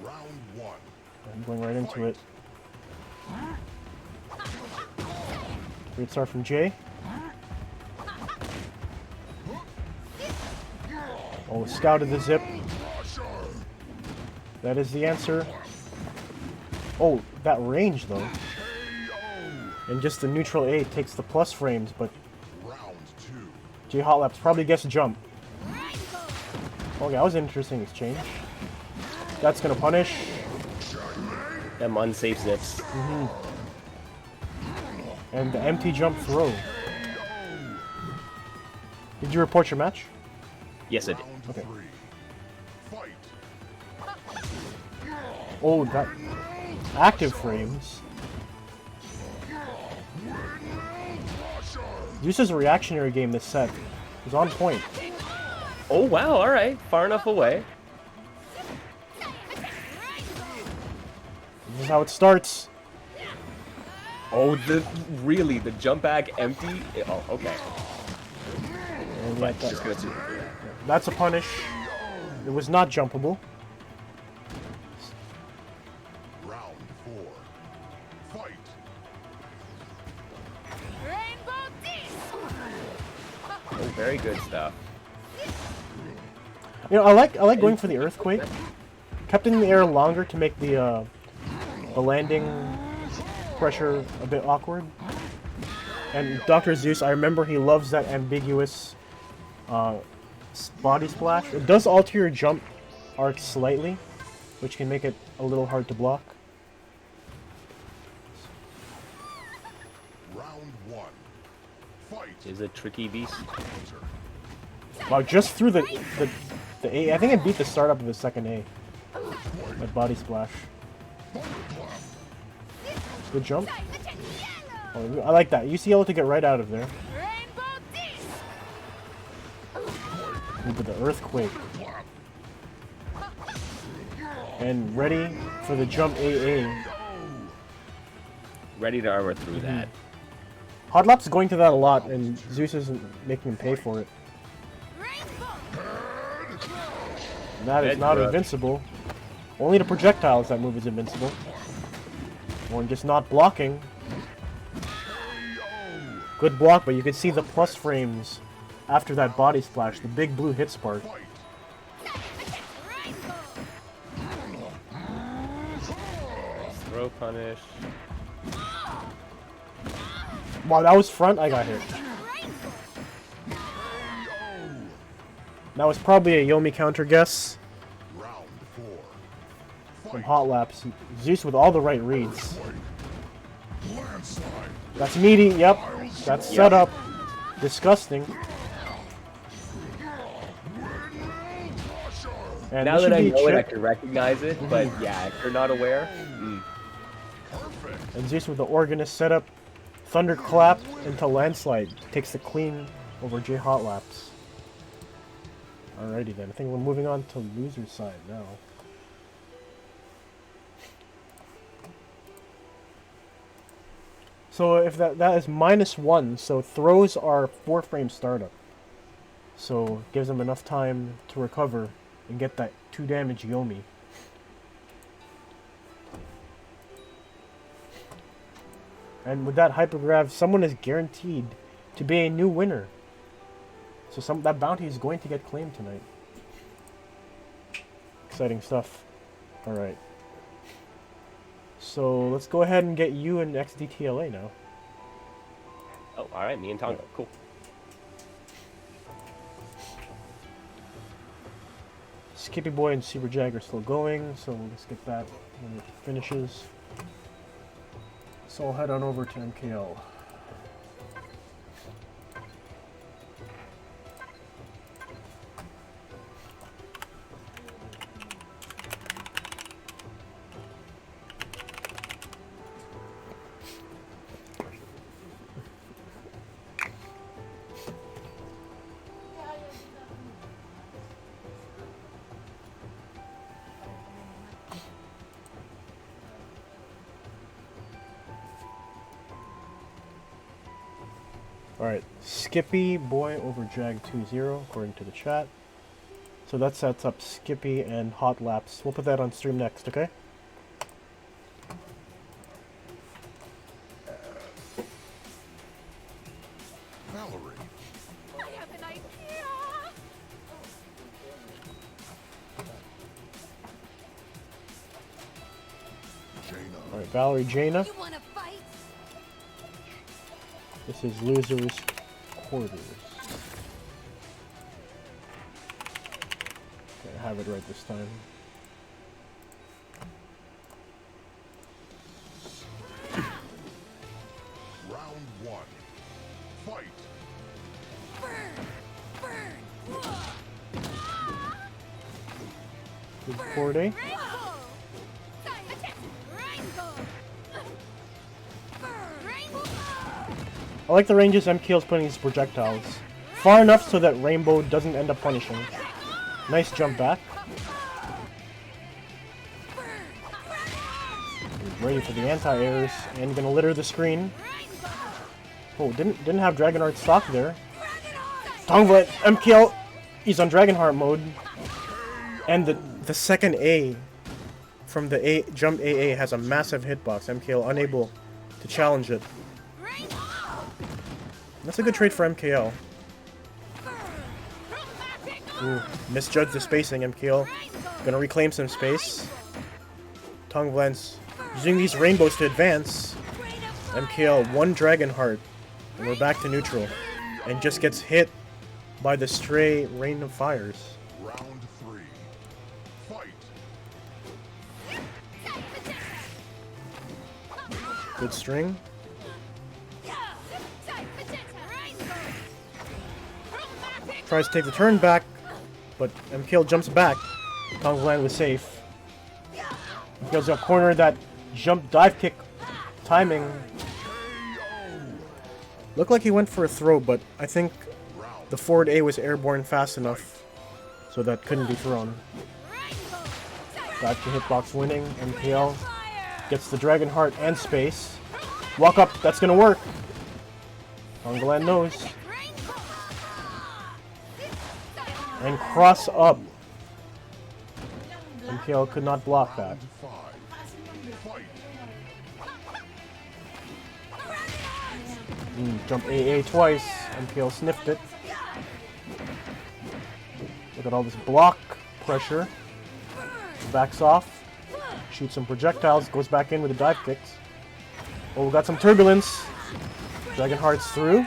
Round one. I'm going right into it. Great start from Jay. Oh, scouted the zip. That is the answer. Oh, that range though. And just the neutral A takes the plus frames, but Round two. Jay Hot Laps probably gets jump. Okay, that was an interesting exchange. That's gonna punish. Them unsafe zips. And the empty jump throw. Did you report your match? Yes, I did. Round Okay. three. Fight. Oh, that active frames. This is a reactionary game this set. It's on point. Oh wow! All right, far enough away. This is how it starts. Oh, the jump back empty. Oh, okay. And But yeah, just gonna do. that's a punish. It was not jumpable. Round four. Fight. Rainbow Disc! Oh, very good stuff. You know, I like going for the earthquake. Kept it in the air longer to make the landing pressure a bit awkward. And Dr. Zeus, I remember he loves that ambiguous body splash. It does alter your jump arc slightly, which can make it a little hard to block. Round one. Fight. Is a tricky beast. Counter. Wow, just through the A. I think it beat the startup of the second A. That body splash. Good jump. Oh, I like that. You see able to get right out of there. Rainbow Disc! Ooh, but the earthquake. And ready for the jump AA. Ready to armor through that. Hotlap's going to that a lot, and Zeus isn't making him pay for it. Rainbow! And that is Head not crush. invincible. Only the projectiles that move is invincible. Or just not blocking. Good block, but you can see the plus frames after that body splash, the big blue hit spark. Fight. Throw punish. Wow, that was front, I got hit. That was probably a Yomi counter guess Round four. from Fight. Hot Laps. Zeus with all the right reads. Landslide. That's meaty, yep. That's set up. Disgusting. And Now this that should I be know it, I chip. can recognize it. But yeah, if you're not aware, And Zeus with the organist setup. Thunderclap into landslide. Takes the clean over J Hot Laps. Alrighty then. I think we're moving on to loser side now. So if that is -1, so throws are 4-frame startup. So gives them enough time to recover and get that 2 damage Yomi. And with that hypergrav, someone is guaranteed to be a new winner. So that bounty is going to get claimed tonight. Exciting stuff. Alright. So let's go ahead and get you in XDTLA now. oh, all right, me and Tonga, cool. Skippy Boy and Super Jag are still going, so let's get that when it finishes. So I'll head on over to MKL. Alright, Skippy Boy over Jag 2-0, according to the chat. So that sets up Skippy and Hot Laps. We'll put that on stream next, okay? Valerie. I have an idea. Jaina. Alright, Valerie, Jaina. You wanna fight? This is Loser's Quarters. Okay, I have it right this time. Round 1. Fight. Burn! Burn! Good Core Day. Rainbow! Time attack! Rainbow! Burn! Rainbow! I like the ranges MKL's putting these projectiles. Far enough so that Rainbow doesn't end up punishing. Nice jump back. He's ready for the anti-airs and gonna litter the screen. Oh, didn't have Dragonheart stock there. Tongva MKL, he's on Dragonheart mode. And the second A from the A jump AA has a massive hitbox. MKL unable to challenge it. That's a good trade for MKL. Ooh, misjudged the spacing. MKL gonna reclaim some space. Tongvalence using these rainbows to advance. MKL one Dragonheart, and we're back to neutral, and just gets hit by the stray rain of fires. Round 3. Fight. Good string. Tries to take the turn back, but MKL jumps back. Tongvalence was safe. MKL's got cornered that jump dive kick timing. Looked like he went for a throw, but I think the forward A was airborne fast enough so that couldn't be thrown. Back to hitbox winning. MKL gets the Dragonheart and space. Walk up, that's gonna work. Tongvalence knows. And cross up. MKL could not block that. 5. Fight. Jump AA twice. MKL sniffed it. Look at all this block pressure. Backs off. Shoots some projectiles. Goes back in with the dive kicks. Oh, we got some turbulence. Dragonheart's through.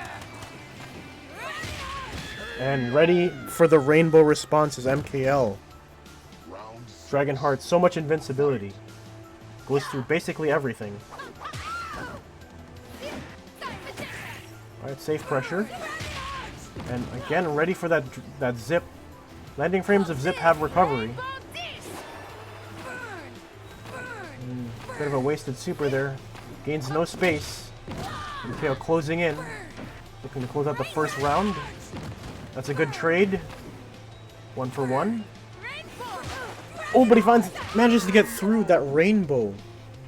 And ready for the rainbow response is MKL. Round Dragonheart, so much invincibility. Goes through basically everything. Alright, safe pressure. And again, ready for that zip. Landing frames of zip have recovery. Bit of a wasted super there. Gains no space. MKL closing in. Looking to close out the first round. That's a good trade. 1 for 1. Oh, but he manages to get through. That rainbow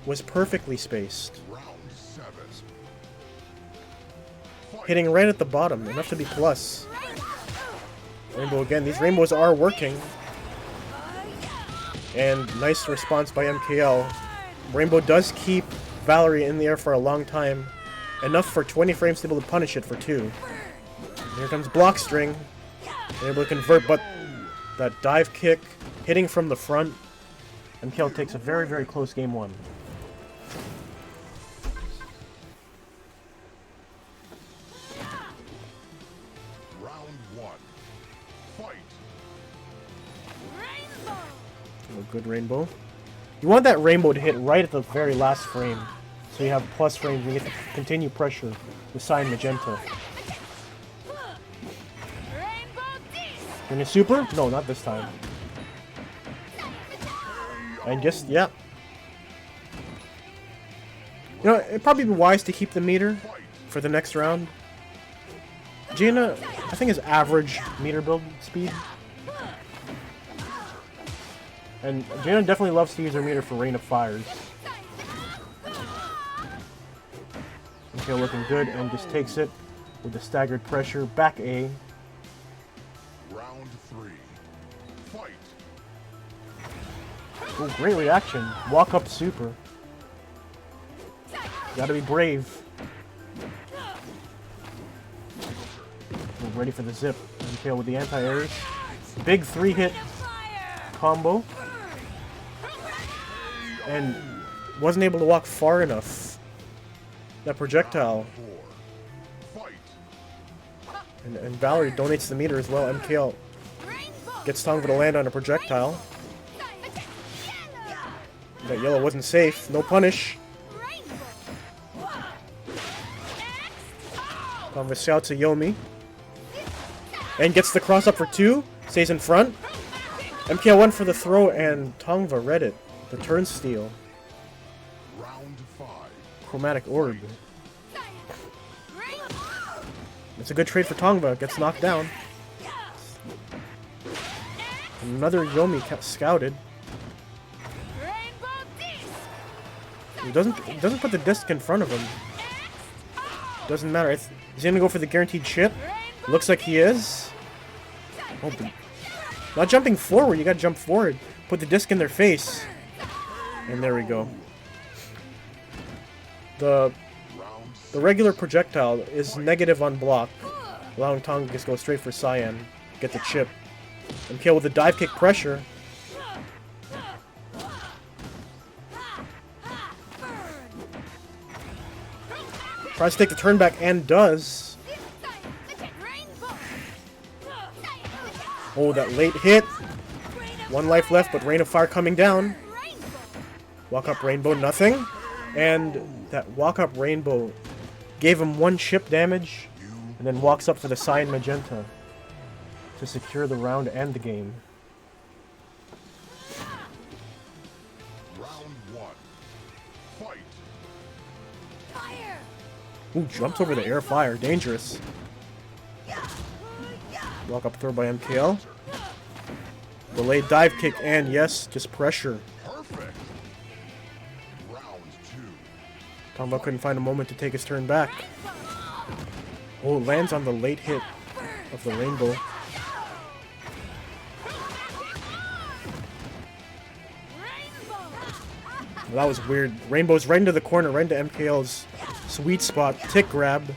was perfectly spaced. round 7. Hitting right at the bottom, enough to be plus. Rainbow again. These rainbows are working. And nice response by MKL. Rainbow does keep Valerie in the air for a long time. Enough for 20 frames to be able to punish it for 2. Here comes block string. Able to convert, but that dive kick hitting from the front. MKL takes a very, very close game 1. Round 1. Fight. A good rainbow. You want that rainbow to hit right at the very last frame, so you have plus frames and you get to continue pressure with cyan magenta. Gonna super? No, not this time. And just, yeah. You know, it'd probably be wise to keep the meter for the next round. Jaina, I think, is average meter build speed. And Jaina definitely loves to use her meter for Rain of Fires. Okay, looking good, and just takes it with the staggered pressure. Back A. Round 3. Oh, great reaction. Walk up super. Gotta be brave. We're ready for the zip. MKL with the anti-airs. Big 3-hit combo. And wasn't able to walk far enough. That projectile. Fight. And Valerie donates the meter as well. MKL gets Tongva to land on a projectile. That yellow wasn't safe. No punish. Tongva shouts to Yomi. And gets the cross up for 2. Stays in front. MKL went for the throw and Tongva read it. The turnstile. Round 5. Chromatic orb. It's a good trade for Tongva. Gets knocked down. Another Yomi scouted. He doesn't put the disc in front of him. Doesn't matter. He's gonna go for the guaranteed chip. Looks like he is. Oh, not jumping forward. You gotta jump forward. Put the disc in their face. And there we go. The regular projectile is negative on block, allowing Tongva to just go straight for Cyan. Get the chip. MKL with the dive kick pressure. Tries to take the turn back and does. Oh, that late hit. 1 life left, but Rain of Fire coming down. Walk up Rainbow, nothing. And that walk up Rainbow gave him 1 chip damage, and then walks up for the Cyan Magenta to secure the round and the game. Round 1. Fight. Fire! Ooh, jumps over the air fire. Dangerous. Walk up throw by MKL. Delayed dive kick, and yes, just pressure. Perfect. Round 2. Tongva couldn't find a moment to take his turn back. Oh, lands on the late hit of the Rainbow. Well, that was weird. Rainbow's right into the corner, right into MKL's sweet spot. Tick grab.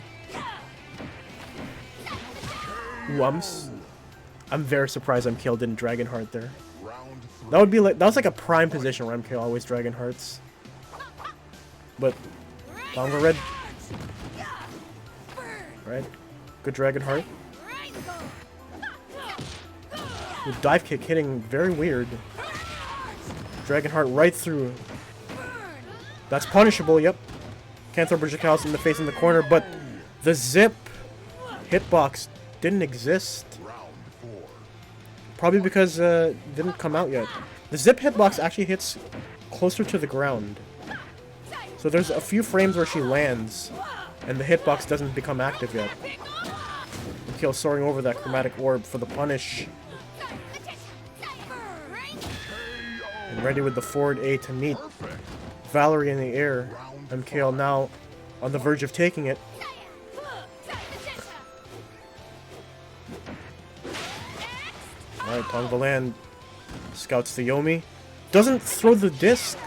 Ooh, I'm very surprised MKL didn't Dragon Heart there. Round 3. That was like a prime position where MKL always Dragon Hearts. But Tongva read. Right? Good Dragon Heart. With dive kick hitting very weird. Dragon Heart right through. That's punishable, yep. Can't throw projectiles in the face in the corner, but the zip hitbox didn't exist. Round 4. Probably because it didn't come out yet. The zip hitbox actually hits closer to the ground. So there's a few frames where she lands, and the hitbox doesn't become active yet. MKL soaring over that chromatic orb for the punish. And ready with the forward A to meet Perfect. Valerie in the air. MKL now on the verge of taking it. Alright, Tongva land scouts the Yomi. Doesn't throw the disc.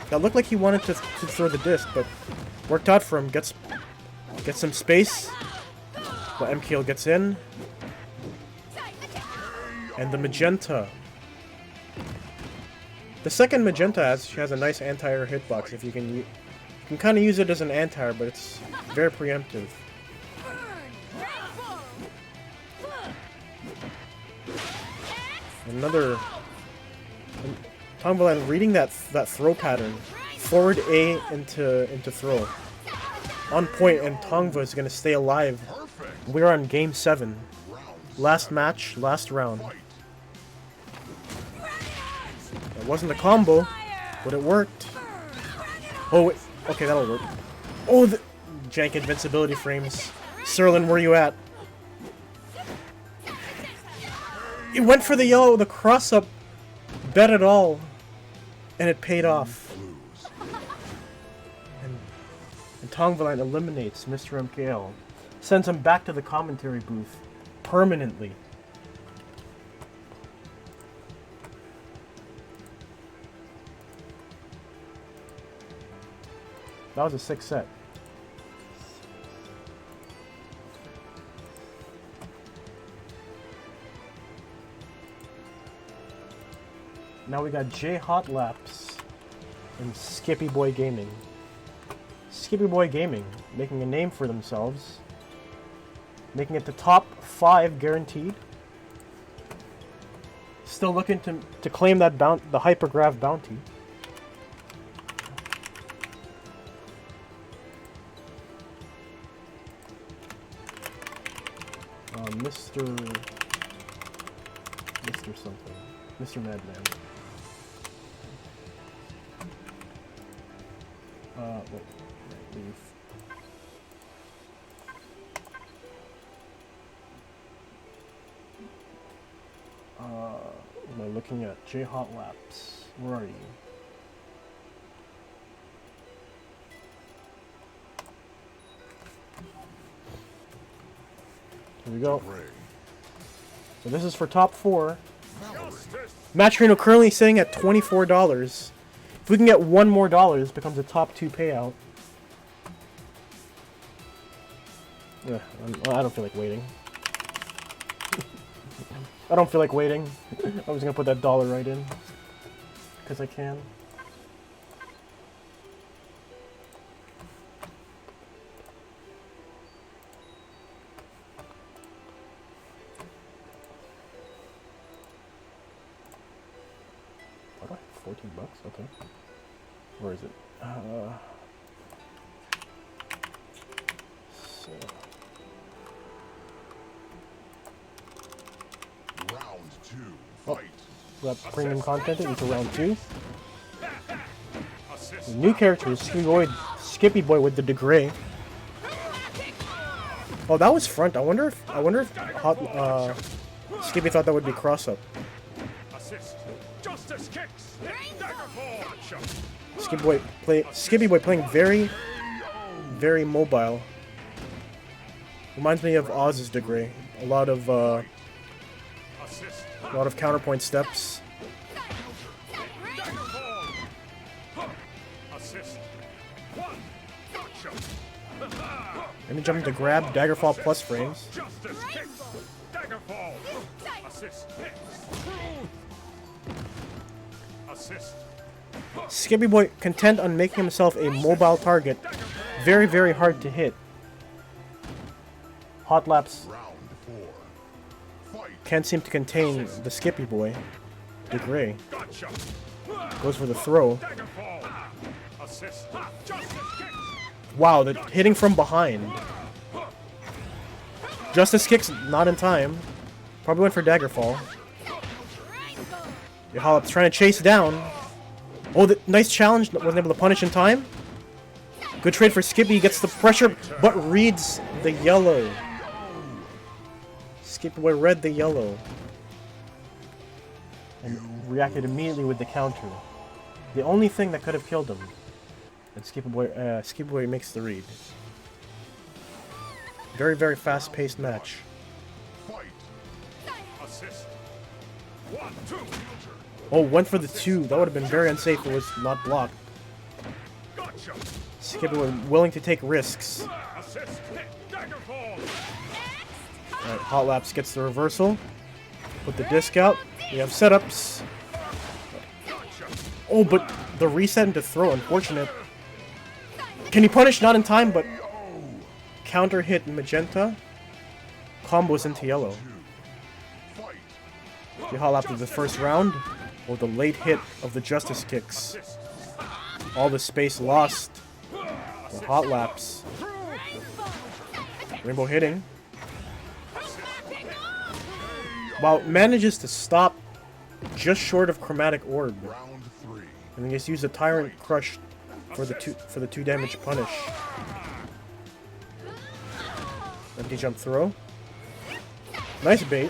That looked like he wanted to throw the disc, but worked out for him. Gets some space. But MKL gets in. And the Magenta. The second Magenta she has a nice anti-air hitbox. If you can kind of use it as an anti-air, but it's very preemptive. Another Tongva reading that throw pattern. Forward A into throw. On point, and Tongva is gonna stay alive. Perfect. We're on game 7. Round Last match, last round. Fight. That wasn't a combo, but it worked. Oh, wait. Okay, that'll work. Oh, the jank invincibility frames. Serlin, where you at? It went for the yellow, the cross-up. Bet it all. And it paid off. Lose. And Tongva eliminates Mr. MKL. Sends him back to the commentary booth. Permanently. That was a 6 set. Now we got J Hot Laps and Skippy Boy Gaming. Skippy Boy Gaming making a name for themselves, making it the top 5 guaranteed. Still looking to claim that the Hypergraph bounty. Mr. something. Mr. Madman. Wait. Leave. Am I looking at J Hot Laps? Where are you? Here we go. So this is for top 4. Match Reno currently sitting at $24. If we can get $1 more, it becomes a top 2 payout. Yeah, I don't feel like waiting. I don't feel like waiting. I was gonna put that dollar right in. Because I can. What? 14 bucks? Okay. Where is it? So. Round 2. Oh, Fight. got premium content into round 2. Assist. The new character is Skippy Boy with the degree. Oh, that was front. I wonder if Skippy thought that would be cross up. Assist. Justice kicks. Daggerfall. Skippy Boy playing very, very mobile. Reminds me of Oz's degree. A lot of counterpoint steps. Let me jump into grab, daggerfall plus frames. Skippy Boy content on making himself a mobile target. Very, very hard to hit. Hot Laps can't seem to contain the Skippy Boy. Degree. Goes for the throw. Wow, the hitting from behind. Justice kicks not in time. Probably went for daggerfall. Holop's trying to chase down. Oh, the nice challenge. Wasn't able to punish in time. Good trade for Skippy. He gets the pressure, but reads the yellow. Skippy Boy read the yellow. And reacted immediately with the counter. The only thing that could have killed him. And Skippy Boy makes the read. Very, very fast-paced match. Oh, went for the 2. That would have been very unsafe if it was not blocked. Skippy Boy willing to take risks. Alright, Hot Laps gets the reversal. Put the disc out. We have setups. Oh, but the reset into throw, unfortunate. Can he punish? Not in time, but counter hit magenta. Combos into yellow. Hot Laps of the first round. Oh, the late hit of the Justice kicks. All the space lost. The Hot Laps. Rainbow hitting. Wow, manages to stop just short of Chromatic Orb. And then just use the Tyrant Crush for the 2 damage punish. Empty jump throw. Nice bait.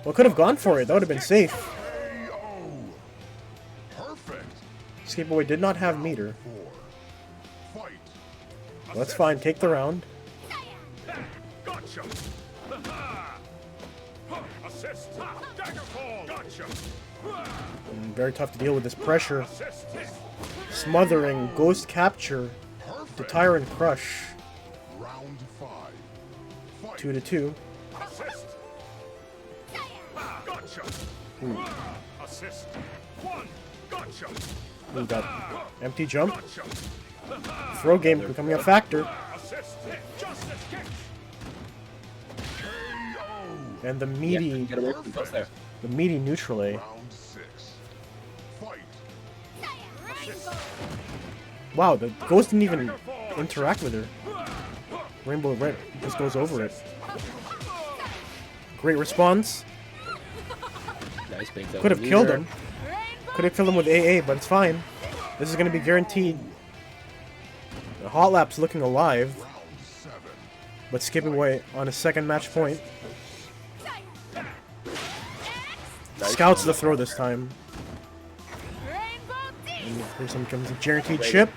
Well, could have gone for it. That would have been safe. Skippy Boy did not have meter. Well, that's fine. Take the round. Assist. Daggerfall. Gotcha. Very tough to deal with this pressure. Assist. Smothering, ghost capture to Tyrant Crush. Round 5. Fight. 2 to 2. Assist. Gotcha. Assist. 1. Gotcha. Ooh, that empty jump. Gotcha. Throw game becoming a factor. Assist. Justice kick. KO. And the meaty, Get away from both there. the meaty neutral A. Round 6. Fight. Wow, the ghost didn't even interact with her. Rainbow Red just goes over it. Great response. Nice big Could have killed him. Could have killed him with AA, but it's fine. This is going to be guaranteed. The Hot Lap's looking alive, Round 7. but skipping away on his second match point. Scouts the throw this time. And here some comes a guaranteed chip.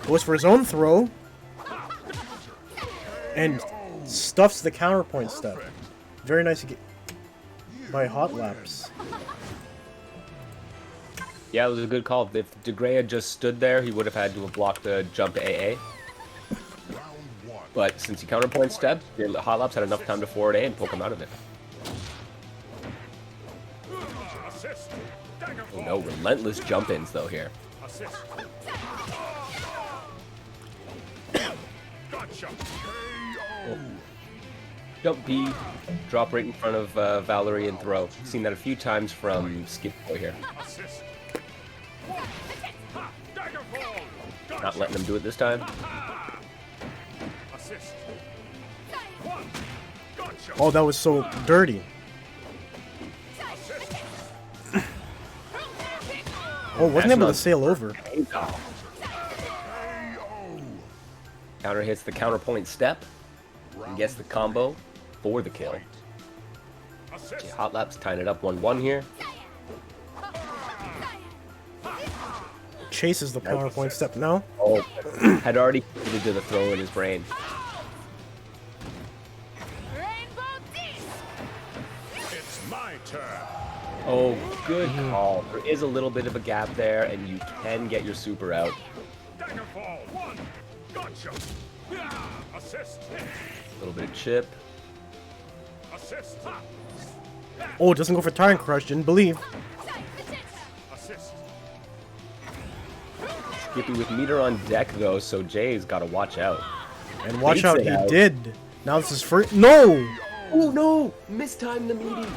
Goes for his own throw. And stuffs the counterpoint step. Very nice by Hot Laps. Yeah, it was a good call. If DeGray had just stood there, he would have had to have blocked the jump to AA. Round 1. But since he counterpoint stepped, the Hot Laps had enough time to forward A and poke him out of it. Assist. Oh Daggerfall. no, relentless jump-ins though here. Assist. Gotcha. KO. Jump B, drop right in front of Valerie and throw. Seen that a few times from Skip Boy here. Assist. Daggerfall. Not Gotcha. letting him do it this time. Assist. 1. Gotcha. Oh, that was so dirty. Assist. Oh, wasn't That's able to not- sail over. KO. Counter hits the counterpoint step and gets the combo for the kill. Assist. Hot Laps tying it up 1-1 here. Chases the PowerPoint step. No? Oh, had already committed to the throw in his brain. It's my turn. Oh, good call. There is a little bit of a gap there, and you can get your super out. Daggerfall. 1. Gotcha. Assist. A little bit of chip. Assist. Oh, it doesn't go for Tyrant Crush. Didn't believe. Assist. Skippy with meter on deck, though, so Jay's got to watch out. And watch Baits out, it he out. did. Now this is for no. Oh, no! Mistimed the meaty.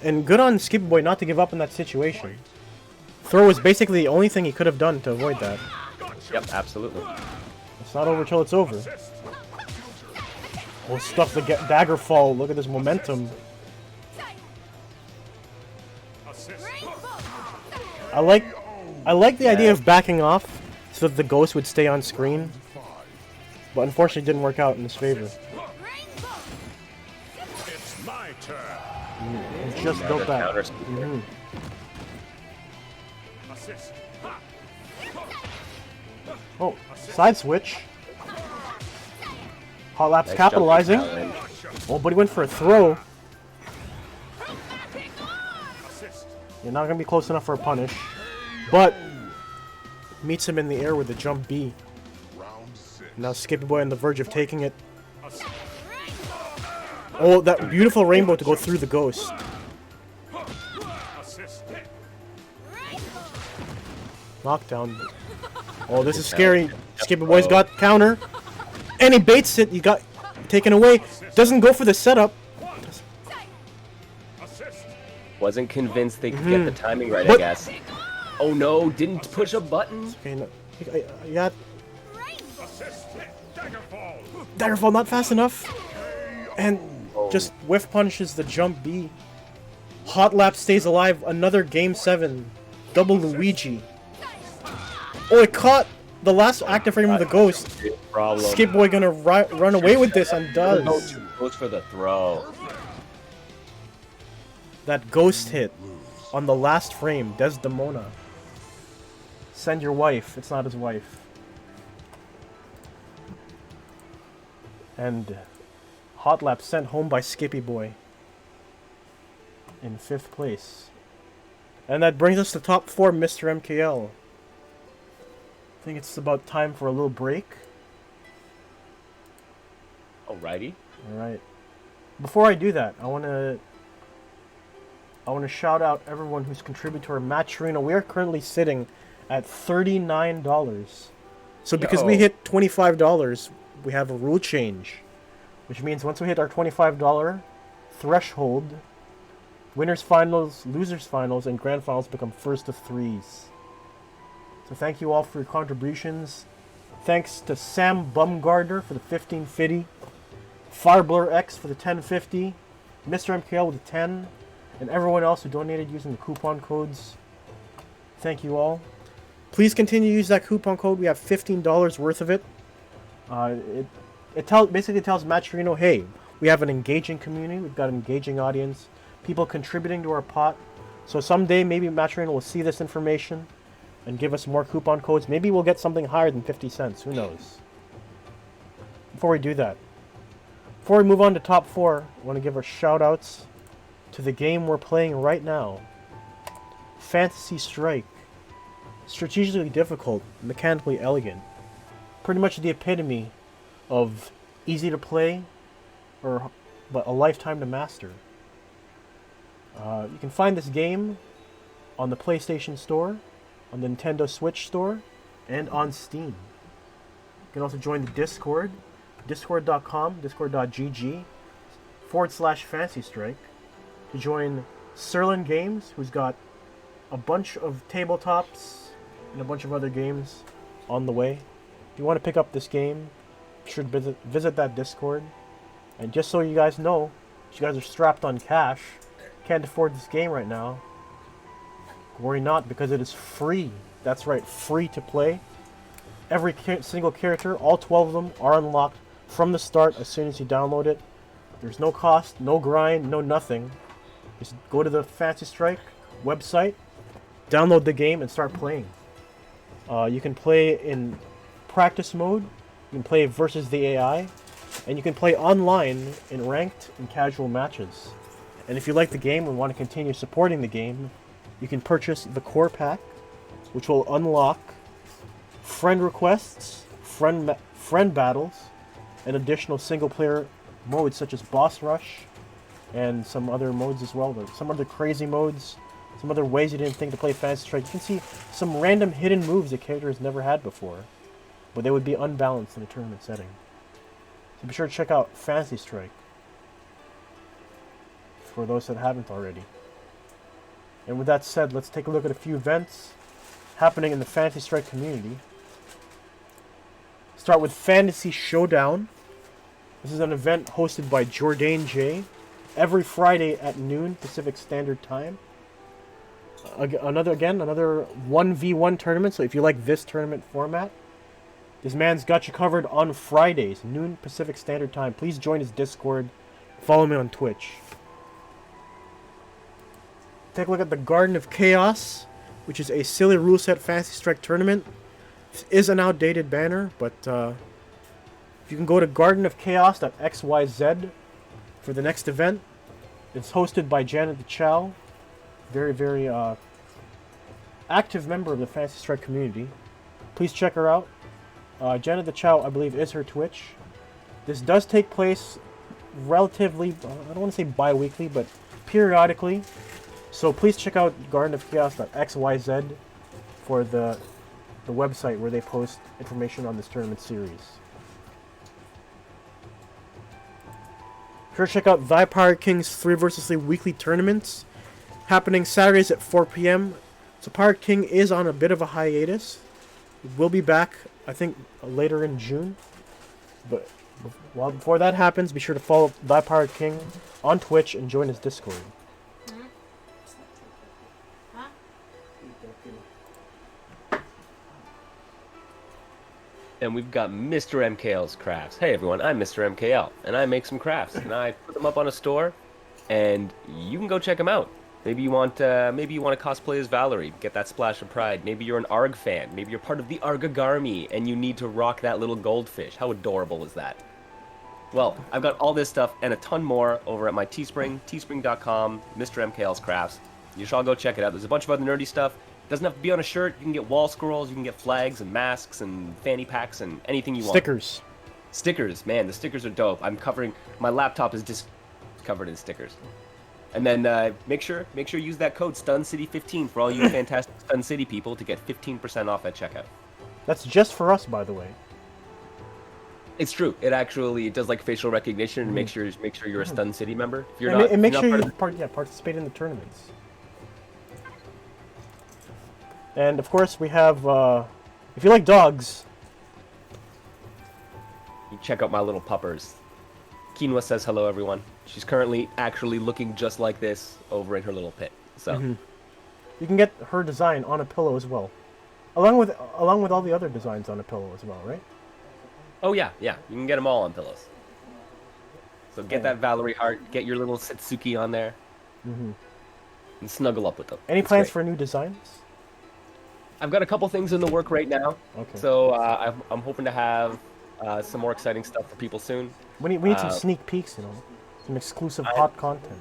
And good on Skippy Boy not to give up in that situation. Throw was basically the only thing he could have done to avoid that. Yep, absolutely. It's not over till it's over. Assist. Oh, stuff the dagger fall. Look at this momentum. Assist. I like the idea of backing off so that the ghost would stay on screen, 5. but unfortunately it didn't work out in his favor. It's my turn. He just Another built that. counter speaker. Assist. Oh, side switch. Hot Laps Nice capitalizing. jumping challenge. Gotcha. Oh, but he went for a throw. Assist. You're not gonna be close enough for a punish, but meets him in the air with a jump B. Round 6. Now Skippy Boy on the verge of taking it. Assist. Oh, that beautiful rainbow to go through the ghost. Assist. Knockdown. Oh, this is scary. Skippy Boy's got counter. And he baits it. He got taken away. Doesn't go for the setup. Assist. Wasn't convinced they could get the timing right, I But- guess. Oh no, didn't push a button. Okay, no, he got Assist. Daggerfall. Daggerfall not fast enough. And just whiff punishes the jump B. Hot Lap stays alive. Another game 7. Double Luigi. Oh, it caught the last active frame of the ghost. Problem. Skip Boy gonna run away with this and does. Goes for the throw. That ghost hit on the last frame. Desdemona. Send your wife. It's not his wife. And Hot Lap sent home by Skippy Boy in 5th place. And that brings us to top 4, Mr. MKL. I think it's about time for a little break. Alrighty. Alright. Before I do that, I wanna shout out everyone who's contributed to our match arena. We are currently sitting at $39. So because we Yo. hit $25, we have a rule change. Which means once we hit our $25 threshold, winners finals, losers finals, and grand finals become first of 3s. So thank you all for your contributions. Thanks to Sam Bumgarder for the 1550, Fireblur X for the 1050, Mr. MKL with the 10, and everyone else who donated using the coupon codes. Thank you all. Please continue to use that coupon code. We have $15 worth of it. It basically tells Matcherino, hey, we have an engaging community. We've got an engaging audience. People contributing to our pot. So someday maybe Matcherino will see this information and give us more coupon codes. Maybe we'll get something higher than 50 cents. Who knows? Before we do that, before we move on to top 4, I want to give our shout outs to the game we're playing right now. Fantasy Strike. Strategically difficult, mechanically elegant. Pretty much the epitome of easy to play, but a lifetime to master. You can find this game on the PlayStation Store, on the Nintendo Switch Store, and on Steam. You can also join the Discord, discord.com, discord.gg/Fantasy Strike, to join Serlin Games, who's got a bunch of tabletops and a bunch of other games on the way. If you want to pick up this game, be sure to visit that Discord. And just so you guys know, if you guys are strapped on cash, can't afford this game right now, worry not, because it is free. That's right, free to play. Every single character, all 12 of them, are unlocked from the start as soon as you download it. There's no cost, no grind, no nothing. Just go to the Fantasy Strike website, download the game, and start playing. You can play in practice mode, you can play versus the AI, and you can play online in ranked and casual matches. And if you like the game and want to continue supporting the game, you can purchase the core pack, which will unlock friend requests, friend battles, and additional single-player modes such as Boss Rush, and some other modes as well. Some other crazy modes, some other ways you didn't think to play Fantasy Strike. You can see some random hidden moves the character has never had before, but they would be unbalanced in a tournament setting. So be sure to check out Fantasy Strike for those that haven't already. And with that said, let's take a look at a few events happening in the Fantasy Strike community. Start with Fantasy Showdown. This is an event hosted by Jordan J. every Friday at noon Pacific Standard Time. Another 1v1 tournament, so if you like this tournament format, this man's got you covered on Fridays, noon Pacific Standard Time. Please join his Discord. Follow me on Twitch. Take a look at the Garden of Chaos, which is a silly rule set Fantasy Strike tournament. This is an outdated banner, but if you can go to gardenofchaos.xyz for the next event. It's hosted by Janet the Chow, very, very active member of the Fantasy Strike community. Please check her out. Janet the Chow, I believe, is her Twitch. This does take place relatively, I don't want to say bi-weekly, but periodically. So please check out gardenofchaos.xyz for the website where they post information on this tournament series. Sure to check out Thy Pirate King's 3 vs. 3 weekly tournaments happening Saturdays at 4 p.m. So Pirate King is on a bit of a hiatus. We'll be back, I think, later in June. But before that happens, be sure to follow Thy Pirate King on Twitch and join his Discord. And we've got Mr. MKL's Crafts. Hey everyone, I'm Mr. MKL, and I make some crafts, and I put them up on a store, and you can go check them out. Maybe you want to cosplay as Valerie, get that splash of pride. Maybe you're an Arg fan. Maybe you're part of the Argagarmy, and you need to rock that little goldfish. How adorable is that? Well, I've got all this stuff and a ton more over at my Teespring, teespring.com, Mr. MKL's Crafts. You should all go check it out. There's a bunch of other nerdy stuff. Doesn't have to be on a shirt. You can get wall scrolls, you can get flags and masks and fanny packs and anything you want. Stickers. Stickers, man, the stickers are dope. My laptop is just covered in stickers. And then make sure you use that code StunCity15 for all you fantastic Stun City people to get 15% off at checkout. That's just for us, by the way. It's true. It does like facial recognition and make sure you're a Stun City member. If you're And not, and make if sure you're you not part of participate in the tournaments. And of course, we have, if you like dogs, you check out my little puppers. Quinoa says hello, everyone. She's currently actually looking just like this over in her little pit. So you can get her design on a pillow as well, along with all the other designs on a pillow as well, right? Oh yeah, you can get them all on pillows. So get that Valerie heart, get your little Setsuki on there, and snuggle up with them. Any It's plans great. for new designs? I've got a couple things in the work right now. Okay. So I'm hoping to have some more exciting stuff for people soon. We need some sneak peeks, some exclusive hot content.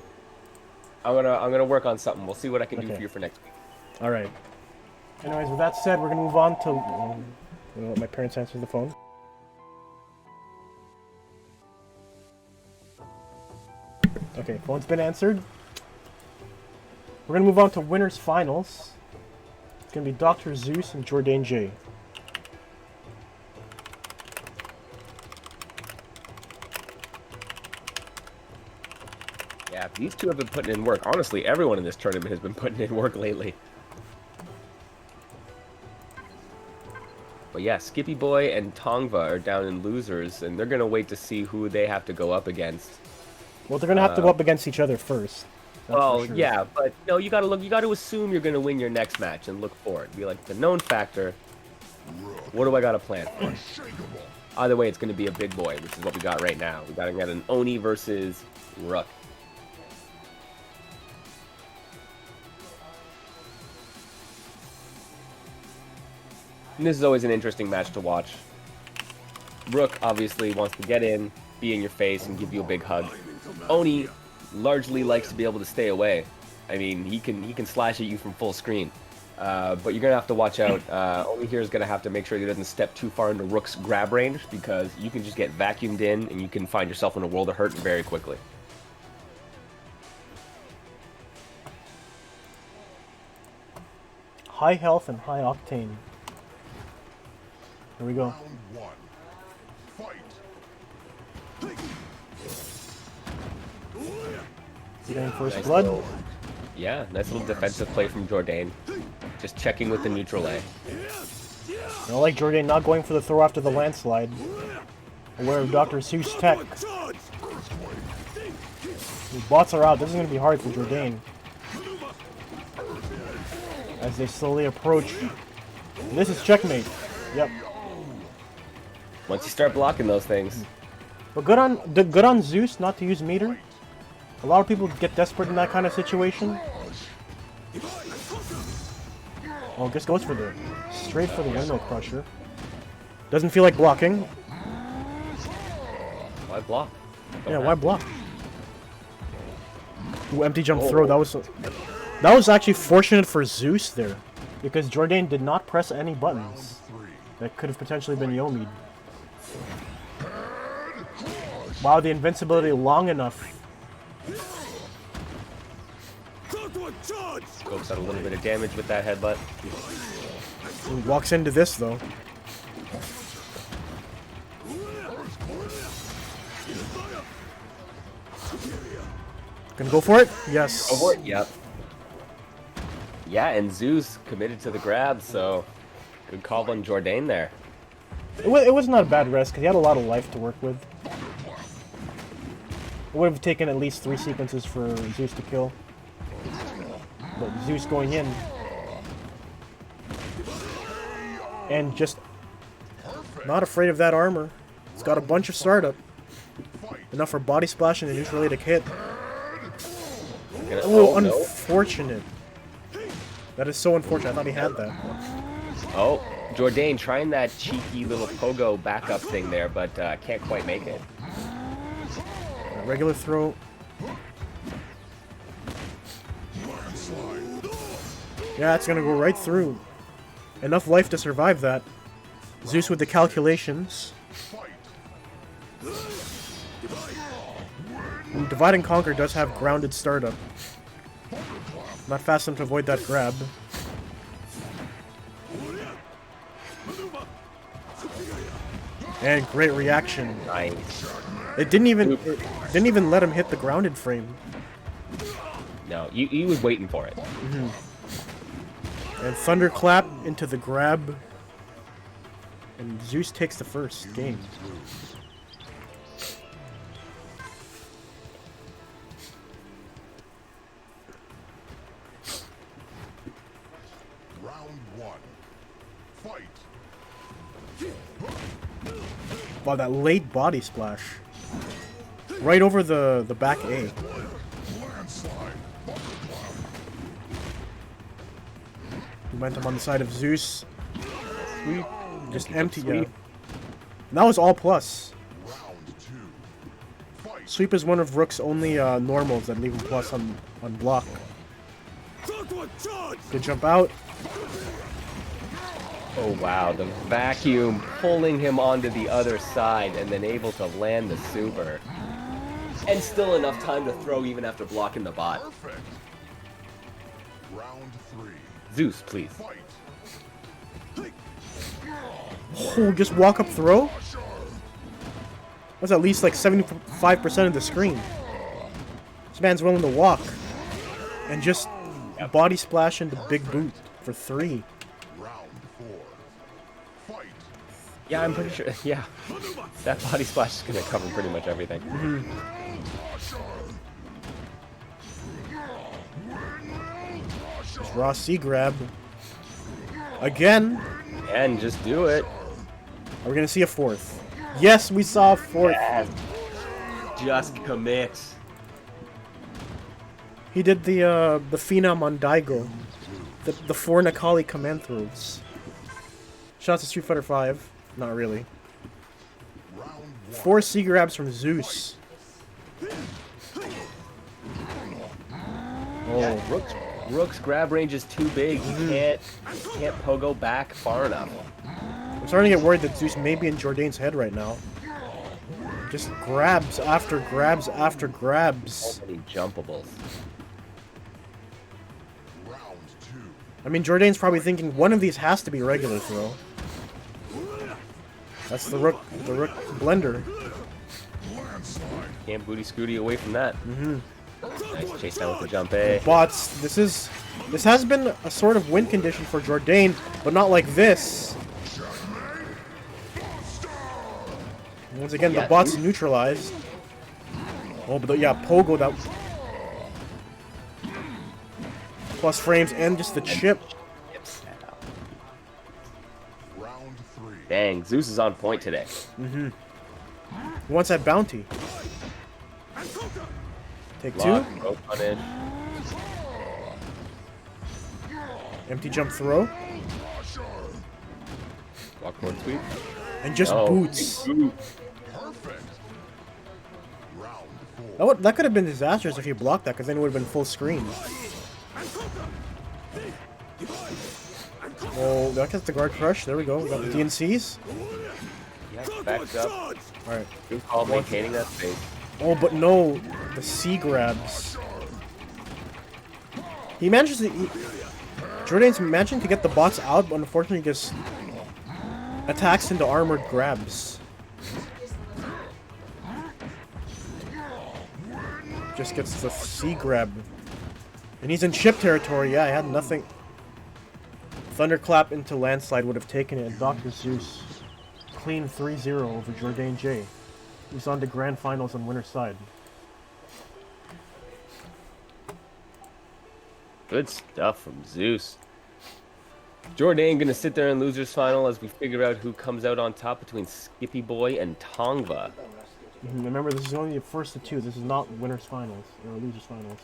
I'm gonna work on something. We'll see what I can do Okay. for you for next week. All right. Anyways, with that said, we're gonna move on to. Let my parents answer the phone. Okay, phone's been answered. We're gonna move on to winners finals. It's gonna be Dr. Zeus and Jordan J. Yeah, these two have been putting in work. Honestly, everyone in this tournament has been putting in work lately. But yeah, Skippy Boy and Tongva are down in losers, and they're gonna wait to see who they have to go up against. Well, they're gonna have to go up against each other first. That's Well, for sure. yeah, but no, you gotta assume you're gonna win your next match and look for it. Be like the known factor. What do I got to plan for? Either way, it's gonna be a big boy, which is what we got right now. We got an Oni versus Rook. And this is always an interesting match to watch. Rook obviously wants to get in, be in your face, and give you a big hug. Oni largely likes to be able to stay away. I mean, he can slash at you from full screen. But you're gonna have to watch out. Oni here is gonna have to make sure he doesn't step too far into Rook's grab range, because you can just get vacuumed in and you can find yourself in a world of hurt very quickly. High health and high octane. Here we go. Round one. Fight. You getting first Nice blood? Yeah, nice little defensive play from Jordan. Just checking with the neutral A. I like Jordan not going for the throw after the landslide. Aware of Dr. Seuss tech. The bots are out. This is going to be hard for Jordan. As they slowly approach. This is checkmate. Yep. Once you start blocking those things, But good on Zeus not to use meter. A lot of people get desperate in that kind of situation. Oh, just goes for the straight for the windmill crusher. Doesn't feel like blocking. why block? Yeah, why block? Ooh, empty jump throw. That was actually fortunate for Zeus there, because Jordan did not press any buttons. That could have potentially been Yomi'd. Wow, the invincibility long enough. Scopes out a little bit of damage with that headbutt. He walks into this though. Gonna go for it? Yes. Go for it. Yep. Yeah, and Zeus committed to the grab, so good call on Jordan there. It was not a bad rest because he had a lot of life to work with. It would have taken at least 3 sequences for Zeus to kill. But Zeus going in. And just not afraid of that armor. It's got a bunch of startup. Enough for body splash and a neutralitic hit. Oh, no. unfortunate. That is so unfortunate. I thought he had that. Oh, Jordan trying that cheeky little pogo backup thing there, but can't quite make it. Regular throw. Yeah, it's gonna go right through. Enough life to survive that. Zeus with the calculations. Ooh, Divide and Conquer does have grounded startup. Not fast enough to avoid that grab. And great reaction. Nice. It didn't even let him hit the grounded frame. No, he was waiting for it. And Thunderclap into the grab. And Zeus takes the first game. Round one. Fight. Wow, that late body splash. Right over the back A. Momentum on the side of Zeus. Sweep. Just empty, yeah. Sweep. And that was all plus. Round two. Fight. Sweep is one of Rook's only normals that leave him plus on block. Good jump out. Oh wow, the vacuum pulling him onto the other side and then able to land the super. And still enough time to throw even after blocking the bot. Perfect. Round three. Zeus, please. Fight. Oh, just walk up throw? That's at least like 75% of the screen. This man's willing to walk. And just body splash into big boot for 3. Round four. Fight. Yeah, I'm pretty sure. Yeah. That body splash is going to cover pretty much everything. Just raw C grab. Again. And just do it. Are we going to see a fourth? Yes, we saw a fourth. Yes. Just commit. He did the Phenom on Daigo. The 4 Nakali command throws. Shots to Street Fighter 5. Not really. 4 C grabs from Zeus. Oh, Rook's grab range is too big. He can't pogo back far enough. I'm starting to get worried that Zeus may be in Jordane's head right now. Just grabs after grabs after grabs. So many jumpables. Round two. I mean, Jordane's probably thinking one of these has to be regular throw. That's the Rook blender. Can't booty scooty away from that. Nice chase down with the jump A. Bots, this has been a sort of win condition for Jordane, but not like this. Once again, the bots neutralized. Oh, but yeah, Pogo, that plus frames and just the chip. Round three. Dang, Zeus is on point today. He wants that bounty. Take Block, 2. go punish. Empty jump throw. Walk forward sweep. And just Oh, boots. Perfect. Round four. That could have been disastrous if you blocked that, because then it would have been full screen. Oh, that gets the guard crush. There we go. We got the DNCs. Yeah, backs up. Alright. Good call maintaining that space. Oh, but no. The C grabs. He manages to... Jordane's managing to get the bots out, but unfortunately just attacks into armored grabs. Just gets the C grab. And he's in chip territory. Yeah, I had nothing. Thunderclap into landslide would have taken it. And Dr. Zeus clean 3-0 over Jordane J. He's on to grand finals on winner's side. Good stuff from Zeus. Jordane gonna sit there in losers final as we figure out who comes out on top between Skippy Boy and Tongva. Remember, this is only the first of 2. This is not winners finals or losers finals.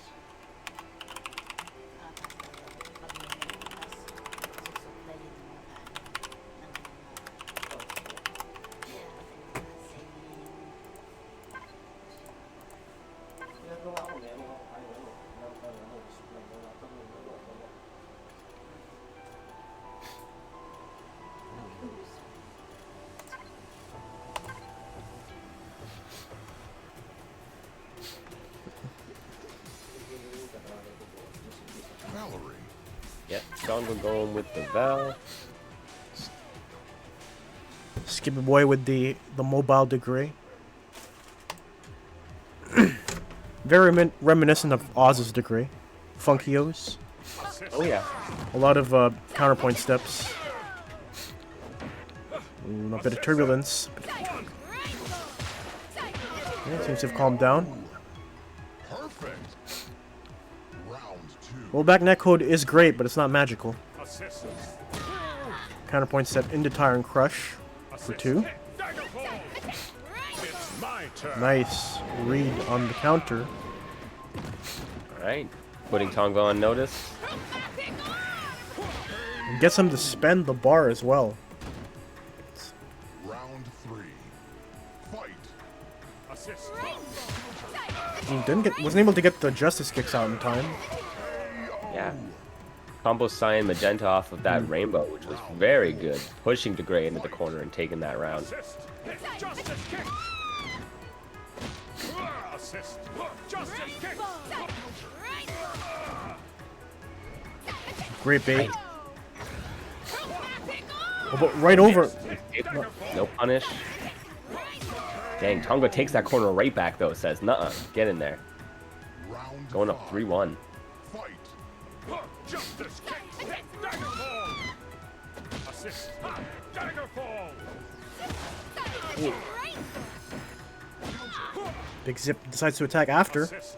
Yeah, Dongle going with the Val. Skippy Boy with the mobile degree. Very reminiscent of Oz's degree. Funkios. Oh yeah. A lot of counterpoint steps. Ooh, a bit of turbulence. Yeah, seems to have calmed down. Perfect. Round 2. Rollback netcode is great, but it's not magical. Assist. Counterpoint step into Tire and Crush for 2. It's my turn. Nice read on the counter. Alright. Putting Tonga on notice. And gets him to spend the bar as well. Round 3. Fight. Assist. He wasn't able to get the Justice Kicks out in time. Yeah. Combo Cyan Magenta off of that Rainbow, which was very good. Pushing the Gray into the corner and taking that round. Assist. Justice kick. Assist. Justice kick. Great bait. Oh, but right over. No punish. Dang, Tonga takes that corner right back though, says, nuh-uh, get in there. Round Going up 3-1. Fight. Justice kick. Daggerfall. Assist. Daggerfall. Big Zip decides to attack after. Assist.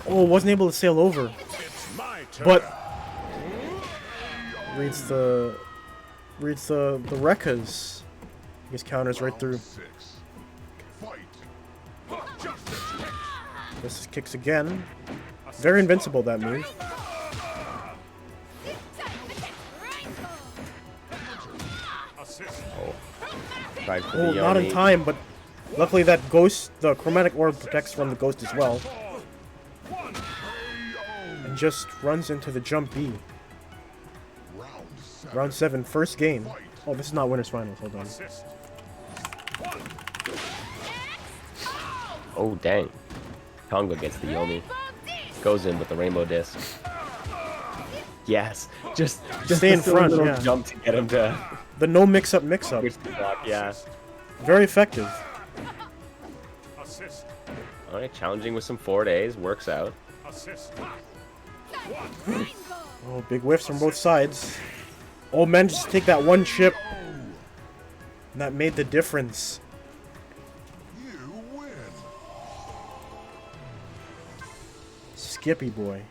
Oh, wasn't able to sail over. It's my turn. But reads the Rekkas. I guess counters right through. 6. Fight. Justice kick. This is kicks again. Very invincible, that move. Assist. Tried for Oh, the not in Oni. time, but luckily that ghost, the chromatic orb protects from the ghost as well. And just runs into the jump B. Round 7. Round 7, first game. Oh, this is not winners finals, hold on. Assist. Oh, dang. Tonga gets the Yomi. Goes in with the Rainbow Disc. Yes. Just Stay in a silly front, little yeah. jump to get him to The no mix-up mix-up. push the block, yeah. Very effective. Assist. Alright, challenging with some 4 days. Works out. Assist. Oh, big whiffs from both sides. Oh, man, just take that one chip. And that made the difference. You win. Skippy boy.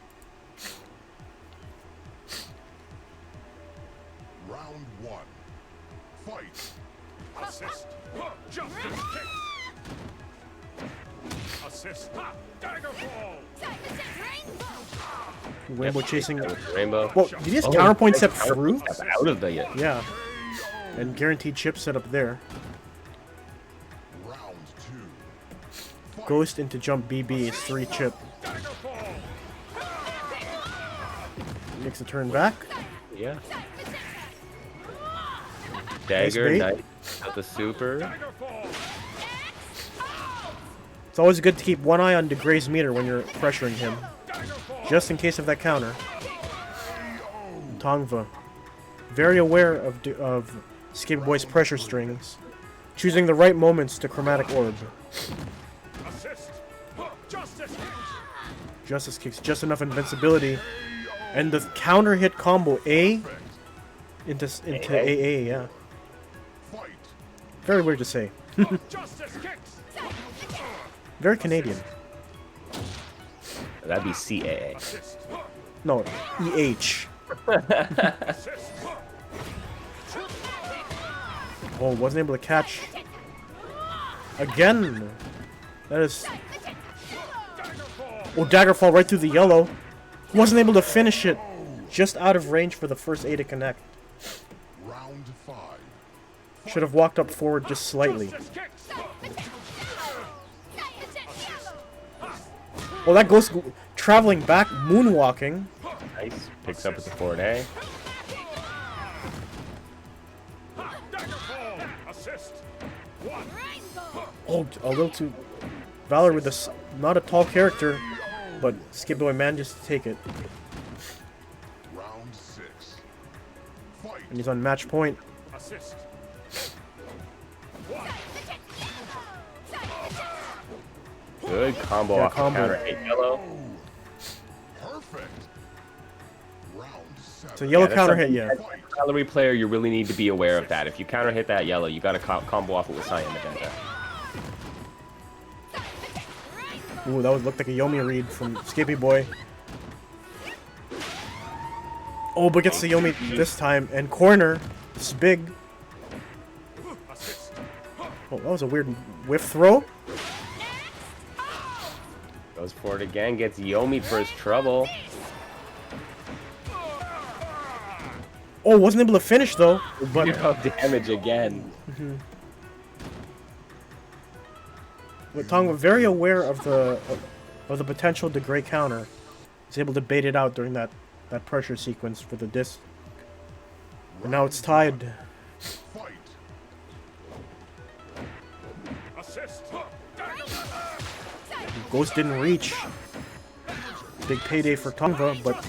Round 1. Fight. Assist. Justice kick. Assist. Daggerfall. Rainbow chasing. Rainbow. Well, did he just Oh, counterpoint step counterpoint through? step out of the Yeah. And guaranteed chip set up there. Round 2. Ghost into jump BB is 3 chip. Daggerfall. Makes a turn back. Yeah. Dagger, bait. knight, got the super. Daggerfall. It's always good to keep one eye on DeGray's meter when you're pressuring him. Just in case of that counter. Tongva. Very aware of Skippy Boy's pressure strings. Choosing the right moments to chromatic orb. Assist. Justice kick. Justice kicks just enough invincibility. And the counter hit combo A into AA, yeah. Fight. Very weird to say. Justice kicks. Very Canadian. That'd be CAA. Assist. No, EH. Assist. Oh, wasn't able to catch. Again. That is. Oh, Daggerfall right through the yellow. Wasn't able to finish it. Just out of range for the first A to connect. Round 5. Should have walked up forward just slightly. Justice kicks. Well, that goes traveling back, moonwalking. Nice. Picks up at the 4-day. Daggerfall. Assist. Oh, a little too. Valor with this, not a tall character. but Skip Boy manages to take it, Round 6. Fight. and he's on match point. Assist. Good combo Yeah, off combo. the counter hit yellow. Perfect. Round 7. So yellow that's counter something- hit, yeah. As a calorie player, you really need to be aware of that. If you counter hit that yellow, you got to combo off it with Cyan Magenta. Ooh, that looked like a Yomi read from Skippy Boy. Oh, but gets the Yomi this time, and corner. This is big. Assist. Oh, that was a weird whiff throw. Goes for it again, gets Yomi for his trouble. Oh, wasn't able to finish though. But Zero damage again. Tong was very aware of the potential to gray counter. He's able to bait it out during that pressure sequence for the disc. And now it's tied. Fight. Assist. Ghost didn't reach. Big payday for Tongva, but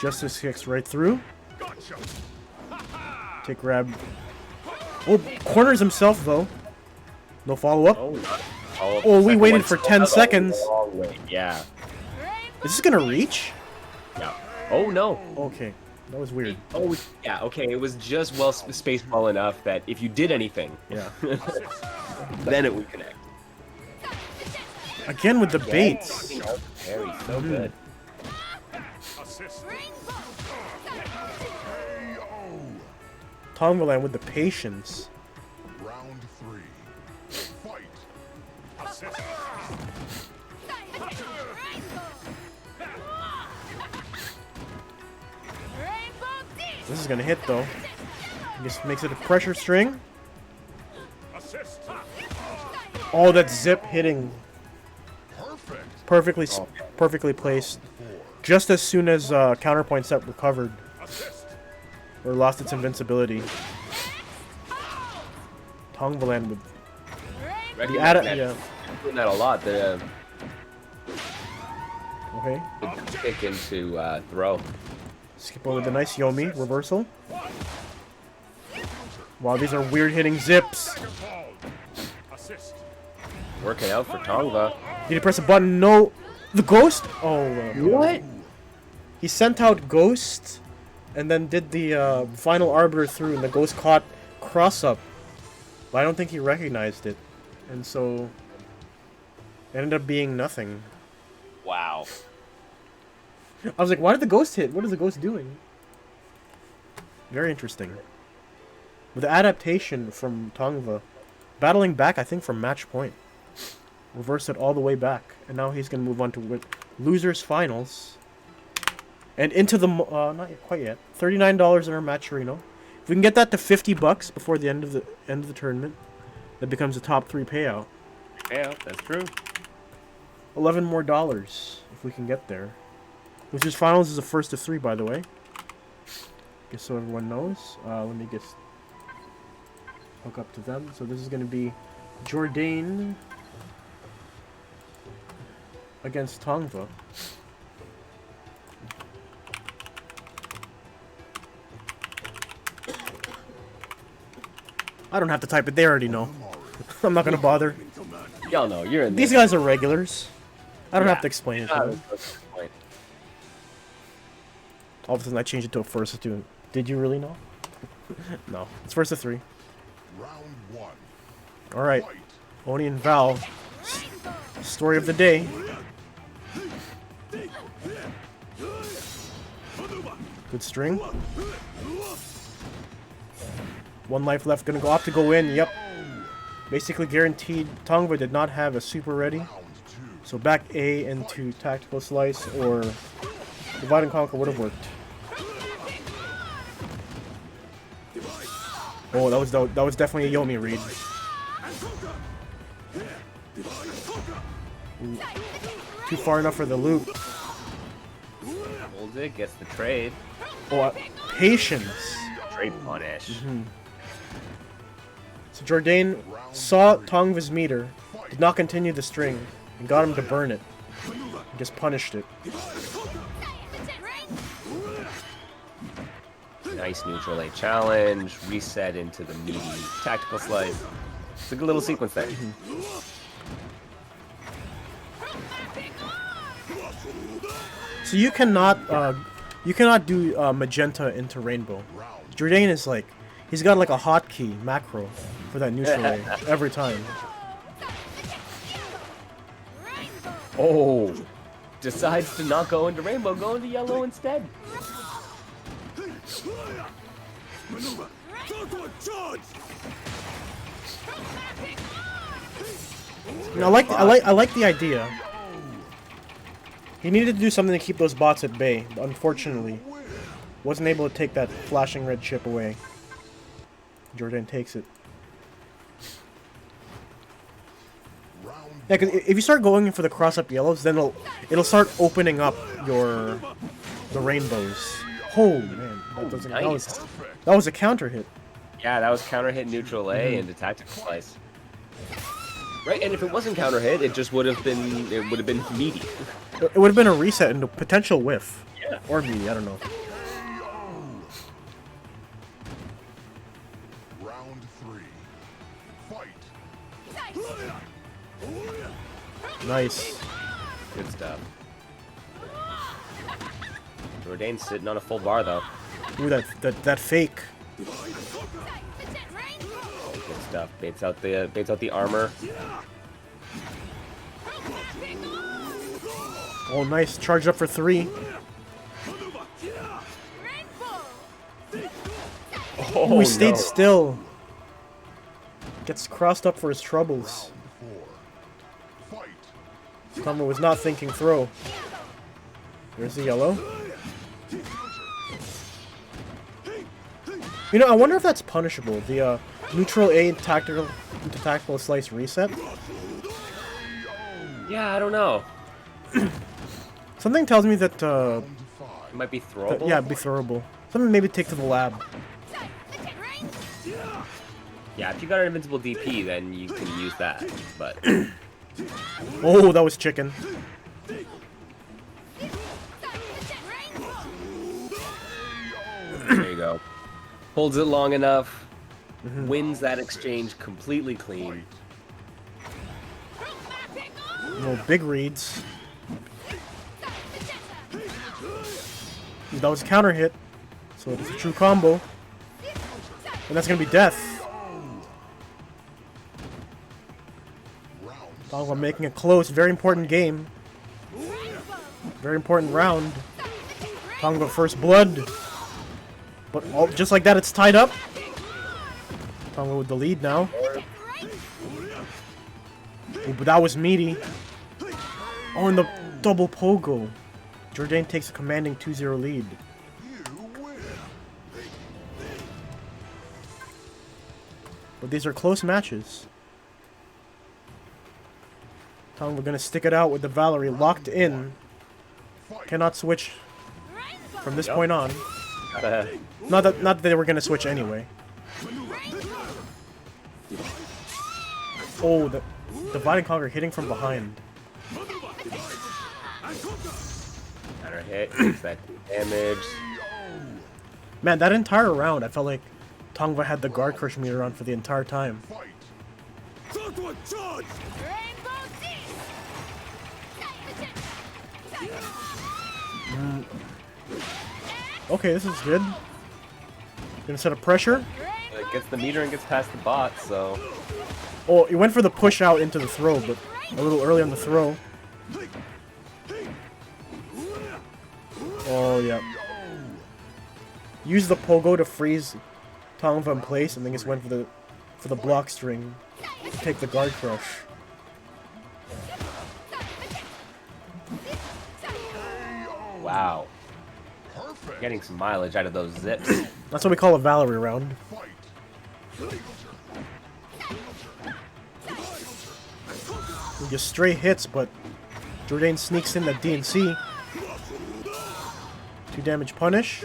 Justice kicks right through. Gotcha. Take grab. Oh, corners himself though. No follow up. Oh, we waited for 10 seconds. Yeah. Is this gonna reach? Yeah. Oh no. Okay, that was weird. Oh yeah. Okay. It was just spaced well enough that if you did anything, Yeah. then it would connect. Again with the baits. Very so good. Assist. Tongvaland with the patience. Round 3. Fight. Assist. This is gonna hit though. Just makes it a pressure string. Assist. Oh, that zip hitting Perfect. perfectly placed. Just as soon as counterpoint set recovered Assist. or lost its invincibility. Tongvaland with Ready? the add Yeah. Doing that a lot. The Okay. kick into throw. Skip over the nice Yomi reversal. Wow, these are weird hitting zips. Ball. Assist. Working out for Tongva. Did he press a button? No. The ghost? Oh. What? He sent out Ghost and then did the final arbiter through, and the Ghost caught cross up. But I don't think he recognized it. And so it ended up being nothing. Wow. I was like, why did the Ghost hit? What is the Ghost doing? Very interesting. With the adaptation from Tongva, battling back, I think, from match point. Reverse it all the way back. And now he's going to move on to losers finals. And into the, not yet, quite yet. $39 in our Matcherino. If we can get that to $50 before the end of the tournament, that becomes a top 3 payout. Yeah, that's true. $11 more if we can get there. Losers finals is the first of 3, by the way. Just so everyone knows. Let me just hook up to them. So this is going to be Jourdain against Tongva. I don't have to type it. They already know. I'm not going to bother. Y'all know you're in These this. guys are regulars. I don't have to explain it to Ah, them. that's the point. All of a sudden I changed it to a first of 2. Did you really know? No. It's first of 3. Round 1. Alright. Fight. Oni and Val. Story of the day. Good string. 1 life left. Gonna opt to go in. Yep. Basically guaranteed. Tongva did not have a super ready. Round 2. So back A into tactical slice or divide and conquer would have worked. Oh, that was definitely a Yomi read. Ooh. Too far enough for the loop. Holds it, gets the trade. Oh, patience. Trade punish. So Jourdain saw Tongva's meter, did not continue the string, and got him to burn it. Just punished it. Nice neutral A challenge. Reset into the meaty tactical slice. It's a good little sequence there. So you cannot do magenta into rainbow. Jordan is like, he's got like a hotkey macro for that neutral A every time. Oh, decides to not go into rainbow, go into yellow instead. You know, I like the idea. He needed to do something to keep those bots at bay, but unfortunately, wasn't able to take that flashing red chip away. Jordan takes it. Yeah, because if you start going in for the cross-up yellows, then it'll start opening up the rainbows. Oh man, Nice. that was a counter hit. Yeah, that was counter hit neutral A into tactical slice. Right, and if it wasn't counter hit, it just would have been meaty. It would have been a reset and a potential whiff. Yeah. Or meaty, I don't know. Round 3. Fight. Nice. Good stuff. Jordan's sitting on a full bar though. Ooh, that fake. Good stuff. Baits out the armor. Oh, nice. Charged up for 3. Oh, He stayed no. still. Gets crossed up for his troubles. 4. Fight. Tombo was not thinking throw. There's the yellow. You know, I wonder if that's punishable. The neutral A tactical slice reset. Yeah, I don't know. Something tells me that It might be throwable. yeah, it'd be throwable. Something maybe take to the lab. Yeah, if you got an invincible DP, then you can use that. But Oh, that was chicken. there you go. Holds it long enough. Wins that exchange completely clean. Oh, big reads. That was a counter hit. So it's a true combo. And that's gonna be death. Tonga making it close. Very important game. Very important round. Tonga first blood. But just like that, it's tied up. Tonga with the lead now. Ooh, but that was meaty. Oh, and the double pogo. Jordan takes a commanding 2-0 lead. But these are close matches. Tonga gonna stick it out with the Valerie locked in. Cannot switch from this point on. Not that they were gonna switch anyway. Oh, the divide and conquer hitting from behind. Counter hit, takes that damage. Man, that entire round, I felt like Tongva had the guard crush meter on for the entire time. Okay, this is good. Gonna set up pressure. It gets the meter and gets past the bot, so Oh, he went for the push out into the throw, but a little early on the throw. Oh, yeah. Use the pogo to freeze Tongva in place, and then just went for the block string to take the guard crush. wow. Getting some mileage out of those zips. That's what we call a Valerie round. Just straight hits, but Jordan sneaks in the DNC. 2 damage punish.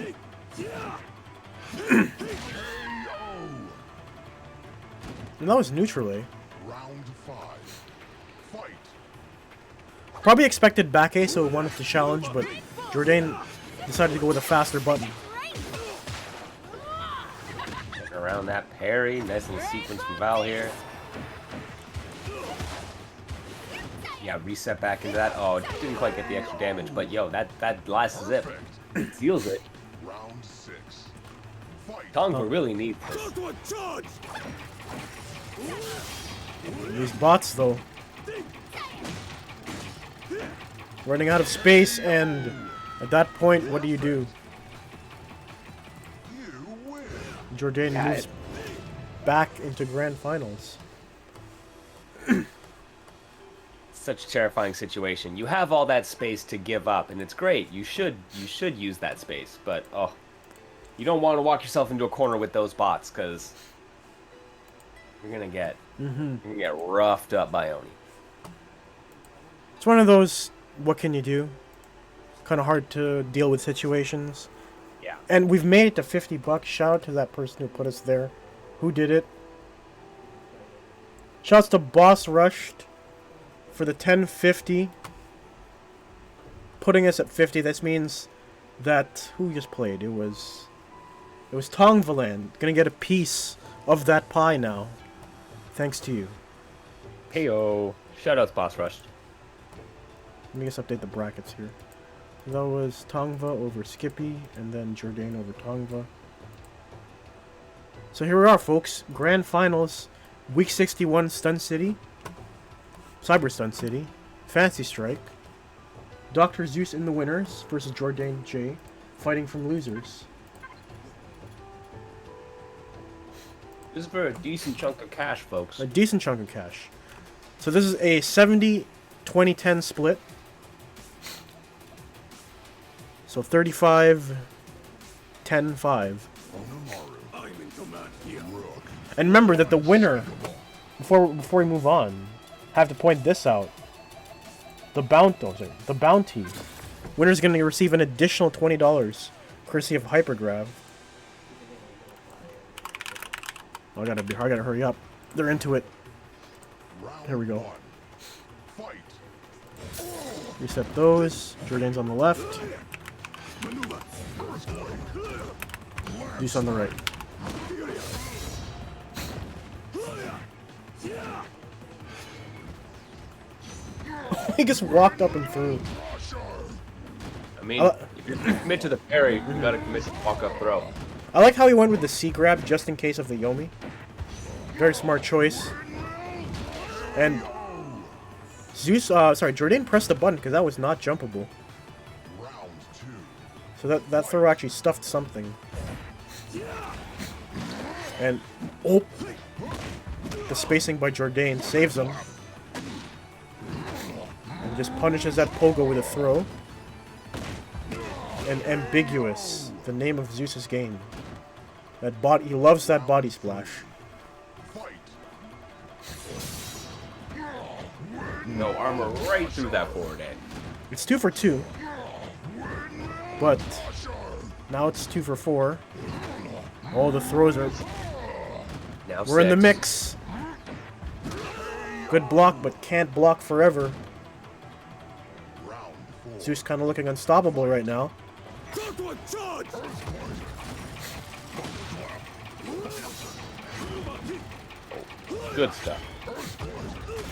And that was neutral, eh? Round 5. Fight. Probably expected back A, so wanted to challenge, but Jordan decided to go with a faster button. Around that parry, nice little sequence from Val here. Yeah, reset back into that. Oh, didn't quite get the extra damage, but yo, that last zip seals it. Round 6. Fight. Tongva really needs this. These bots, though. Running out of space, and at that point, what do? You win. Jordan moves back into grand finals. Such a terrifying situation. You have all that space to give up, and it's great. You should use that space, but oh, you don't want to walk yourself into a corner with those bots, because you're gonna get roughed up by Oni. It's one of those, what can you do? Kind of hard to deal with situations. Yeah. And we've made it to $50. Shout out to that person who put us there. Who did it? Shouts to Boss Rushed for the 1050. Putting us at 50. This means that who just played? It was Tongvaland. Gonna get a piece of that pie now. Thanks to you. Heyo. Shoutouts, Boss Rush. Let me just update the brackets here. That was Tongva over Skippy, and then Jordan over Tongva. So here we are, folks. Grand Finals, Week 61, Stun City, Cyber Stun City, Fantasy Strike, Dr. Zeus in the winners versus Jordan J, fighting from losers. This is for a decent chunk of cash, folks. A decent chunk of cash. So this is a 70-20-10 split. So 35-10-5. And remember that the winner, before we move on, have to point this out. The bounty. Winner's going to receive an additional $20, courtesy of Hypergrav. Oh, I gotta hurry up. They're into it. Here we go. Reset those. Jordan's on the left. Deuce on the right. He just walked up and through. I mean, if you're gonna commit to the parry, you gotta commit to the walk-up throw. I like how he went with the C grab just in case of the Yomi. Very smart choice. And Zeus, Jordan pressed the button because that was not jumpable. So that throw actually stuffed something. And oh, the spacing by Jordan saves him. And just punishes that Pogo with a throw. And Ambiguous, the name of Zeus's game. He loves that body splash. No armor right through that forward edge. It's 2 for 2. But now it's 2 for 4. Oh, the throws are... Now We're in the 6. mix. Good block, but can't block forever. Zeus kind of looking unstoppable right now. Good stuff.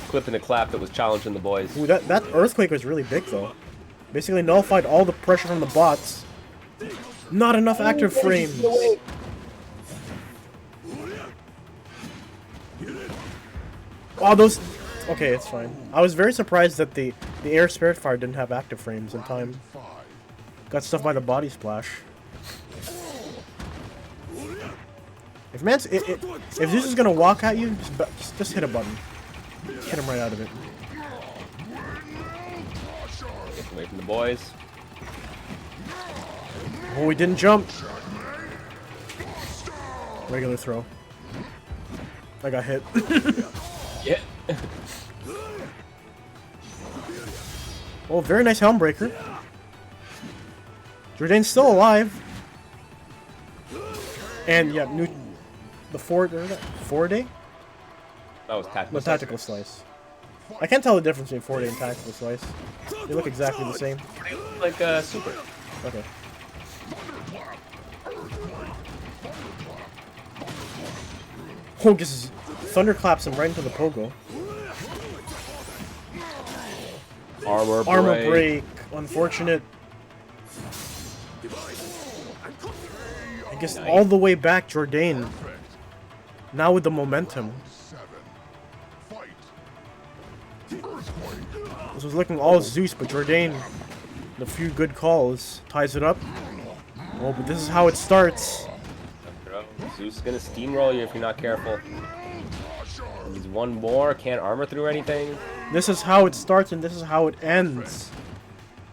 Clipping the clap that was challenging the boys. Ooh, that earthquake was really big though. Basically nullified all the pressure from the bots. Not enough active frames. Oh, those... Okay, it's fine. I was very surprised that the air spirit fire didn't have active frames in time. Got stuff by the body splash. If Zeus is gonna walk at you, just hit a button. Hit him right out of it. Get away from the boys. Oh, he didn't jump. Regular throw. I got hit. Yeah. Oh, very nice helm breaker. Jordan's still alive. And yeah, the four day? That was tactical. The tactical slice. I can't tell the difference between 4-day and tactical slice. They look exactly the same. Like super. Okay. Oh, just thunderclaps him right into the pogo. Armor break. Unfortunate. I guess all the way back, Jourdain. Now with the momentum. 7. Fight. This was looking all Zeus, but Jourdain, with a few good calls, ties it up. Oh, but this is how it starts. Zeus is gonna steamroll you if you're not careful. He's one more, can't armor through anything. This is how it starts, and this is how it ends.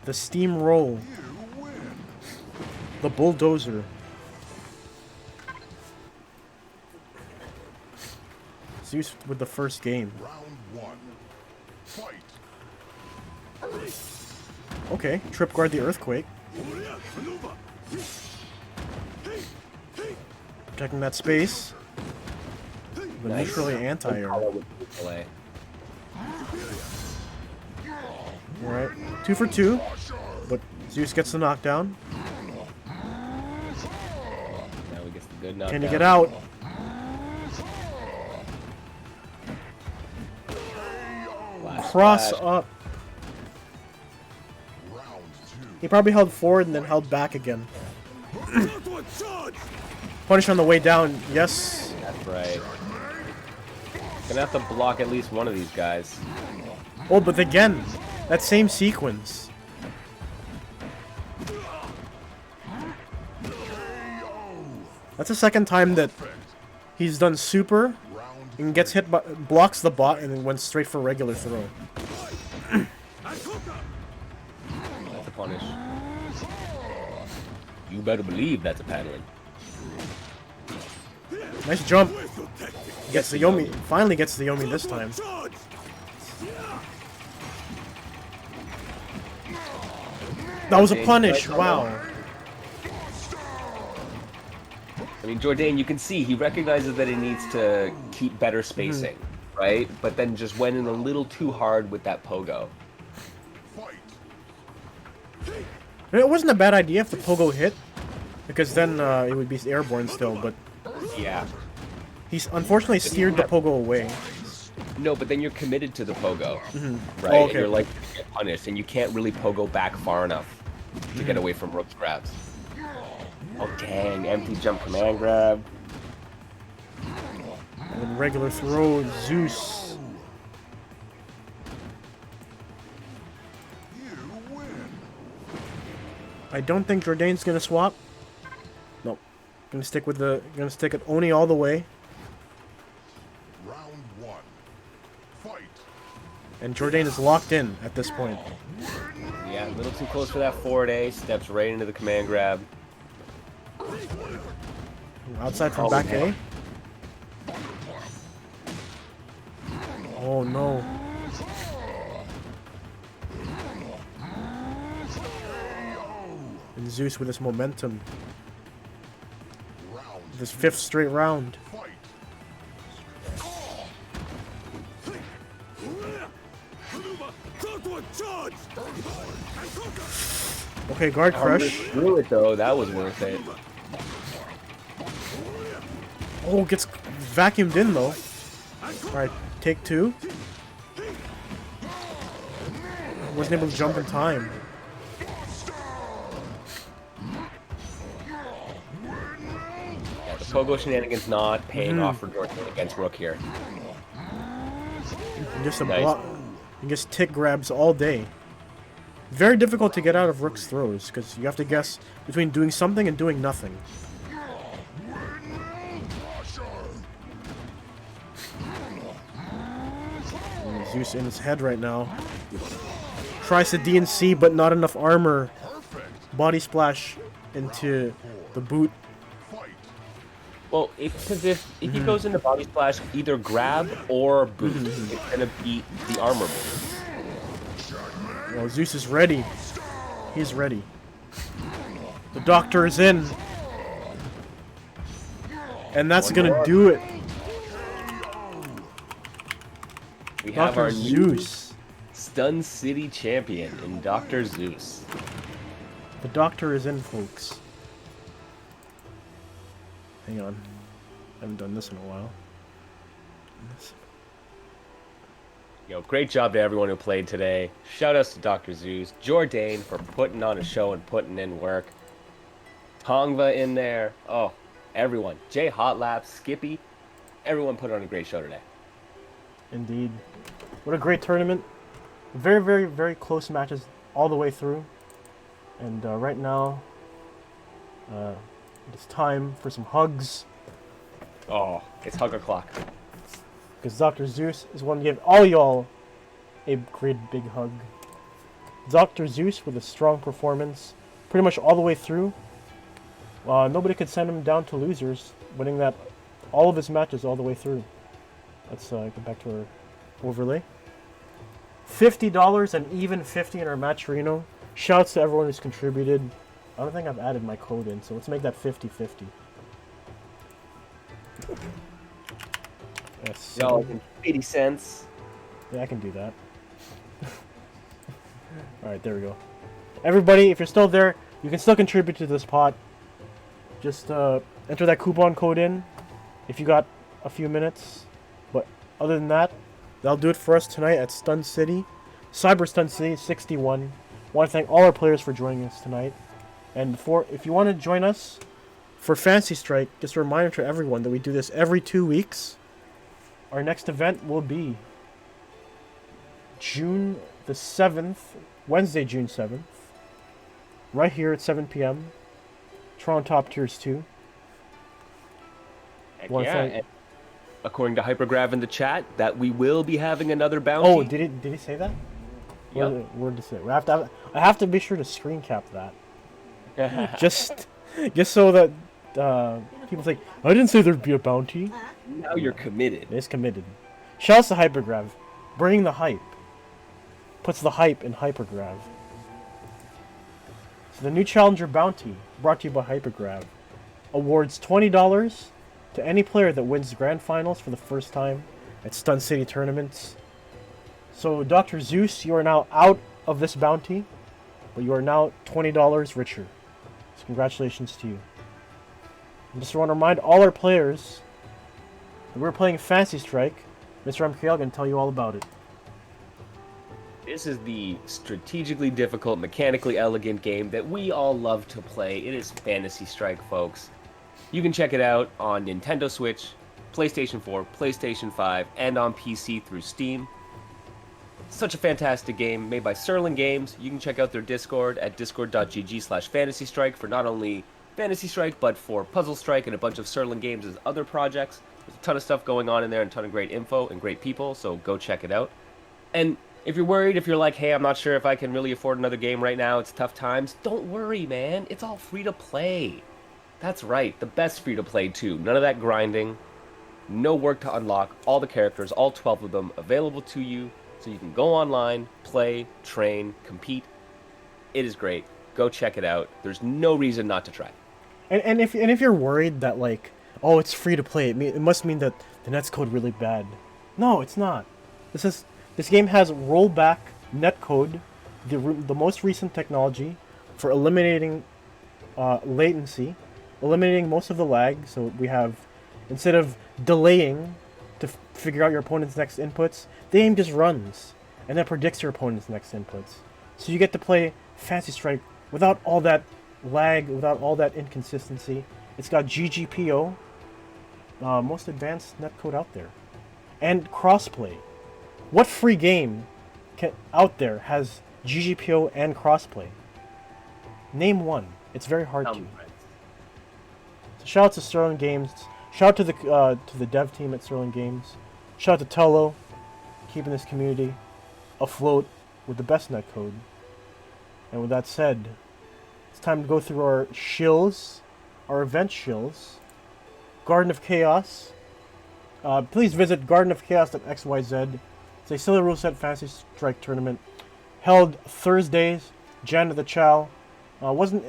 The steamroll. The bulldozer. Zeus with the first game. Round 1. Fight. Okay, trip guard the earthquake. Protecting that space. But Nice. neutrally anti-air. Alright, 2 for 2. But Zeus gets the knockdown. Now he gets the good knockdown. Can you get out? Cross up. Round 2. He probably held forward and then held back again. Punish on the way down. Yes. That's right. Gonna have to block at least one of these guys. Oh, but again, that same sequence. That's the second time that he's done super and gets hit, but blocks the bot and then went straight for regular throw. That's a punish. You better believe that's a paddling. Nice jump. Gets the Yomi. Finally gets the Yomi this time. That was a punish. Wow. I mean, Jourdain, you can see he recognizes that he needs to keep better spacing, right? But then just went in a little too hard with that pogo. Fight. It wasn't a bad idea if the pogo hit, because then it would be airborne still. But Yeah. he's unfortunately steered the pogo away. No, but then you're committed to the pogo, right? Oh, And okay. you're like get punished, and you can't really pogo back far enough to get away from Rook's grabs. Oh dang! Empty jump command grab. And regular throw, Zeus. You win. I don't think Jourdain's gonna swap. Nope. Gonna stick at Oni all the way. Round 1. Fight. And Jourdain is locked in at this point. Yeah, a little too close for that 4-day. Steps right into the command grab. Outside from Oh, back no. A. Oh no. And Zeus with his momentum. Round This 5th straight round. fight. Okay, guard crush. Through it though, that was worth it. Oh, gets vacuumed in though. Alright, take 2. Wasn't able to jump in time. Yeah, the pogo shenanigans not paying off for Jourdain against Rook here. And just a Nice. block. And just tick grabs all day. Very difficult to get out of Rook's throws, because you have to guess between doing something and doing nothing. And Zeus in his head right now. Tries to DNC, but not enough armor. Perfect. Body splash into the boot. Fight. Well, because if he goes into body splash, either grab or boot, it's gonna beat the armor boot. Well, Zeus is ready. He's ready. The doctor is in. And that's gonna do it. We We have Dr. our new Zeus. Stun City champion in Dr. Zeus. The doctor is in, folks. Hang on. I haven't done this in a while. Yo, great job to everyone who played today. Shout outs to Dr. Zeus, Jordan for putting on a show and putting in work. Tongva in there. Oh, everyone. Jay Hotlap, Skippy. Everyone put on a great show today. Indeed. What a great tournament. Very, very, very close matches all the way through. And right now, it's time for some hugs. Oh, it's hug o'clock. Because Dr. Zeus is going to give all y'all a great big hug. Dr. Zeus with a strong performance, pretty much all the way through. Nobody could send him down to losers, winning that all of his matches all the way through. Let's get back to our overlay. $50 and even 50 in our Matcherino. Shouts to everyone who's contributed. I don't think I've added my code in, so let's make that 50-50. Yes. Yo, 80 cents. Yeah, I can do that. Alright, there we go. Everybody, if you're still there, you can still contribute to this pot. Just enter that coupon code in if you got a few minutes. But other than that, that'll do it for us tonight at Stun City. Cyber Stun City 61. Want to thank all our players for joining us tonight. And if you want to join us for Fantasy Strike, just a reminder to everyone that we do this every 2 weeks. Our next event will be June the 7th, Wednesday, June 7th. Right here at 7 p.m. Toronto Top Tiers 2. Heck Wanna yeah. thank- And according to Hypergrav in the chat, that we will be having another bounty. Oh, did he say that? Yep. Word to say. I have to be sure to screen cap that. just so that people think I didn't say there'd be a bounty. Now you're committed. It is committed. Shouts to Hypergrav, bringing the hype. Puts the hype in Hypergrav. So the new Challenger Bounty, brought to you by Hypergrav, awards $20 to any player that wins the Grand Finals for the first time at Stun City tournaments. So Dr. Zeus, you are now out of this bounty, but you are now $20 richer. So congratulations to you. And just want to remind all our players that we're playing Fantasy Strike. Mr. MKL can tell you all about it. This is the strategically difficult, mechanically elegant game that we all love to play. It is Fantasy Strike, folks. You can check it out on Nintendo Switch, PlayStation 4, PlayStation 5, and on PC through Steam. Such a fantastic game made by Serling Games. You can check out their Discord at discord.gg/fantasystrike for not only Fantasy Strike, but for Puzzle Strike and a bunch of Serling Games' other projects. There's a ton of stuff going on in there and a ton of great info and great people, so go check it out. And if you're worried, if you're like, hey, I'm not sure if I can really afford another game right now, it's tough times, don't worry, man. It's all free to play. That's right, the best free to play too. None of that grinding, no work to unlock, all the characters, all 12 of them, available to you, so you can go online, play, train, compete. It is great. Go check it out. There's no reason not to try. And if you're worried that like, oh, it's free to play, it must mean that the netcode really bad. No, it's not. This game has rollback netcode, the most recent technology for eliminating latency, eliminating most of the lag. So we have, instead of delaying to figure out your opponent's next inputs, the game just runs and then predicts your opponent's next inputs. So you get to play Fantasy Strike without all that lag, without all that inconsistency. It's got GGPO, most advanced netcode out there, and crossplay. What free game out there has GGPO and crossplay? Name one. It's very hard to. So shout out to Sterling Games. Shout out to the dev team at Sterling Games. Shout out to Tello, keeping this community afloat with the best netcode. And with that said, it's time to go through our shills, our event shills. Garden of Chaos. Please visit gardenofchaos.xyz. It's a silly rule set Fantasy Strike tournament held Thursdays. Janet the Chow wasn't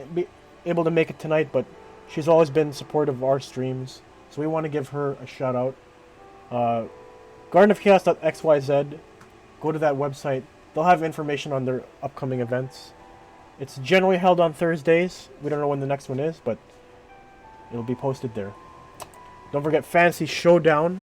able to make it tonight, but she's always been supportive of our streams, so we want to give her a shout out. Gardenofchaos.xyz. go to that website. They'll have information on their upcoming events. It's generally held on Thursdays. We don't know when the next one is, but it'll be posted there. Don't forget Fantasy Showdown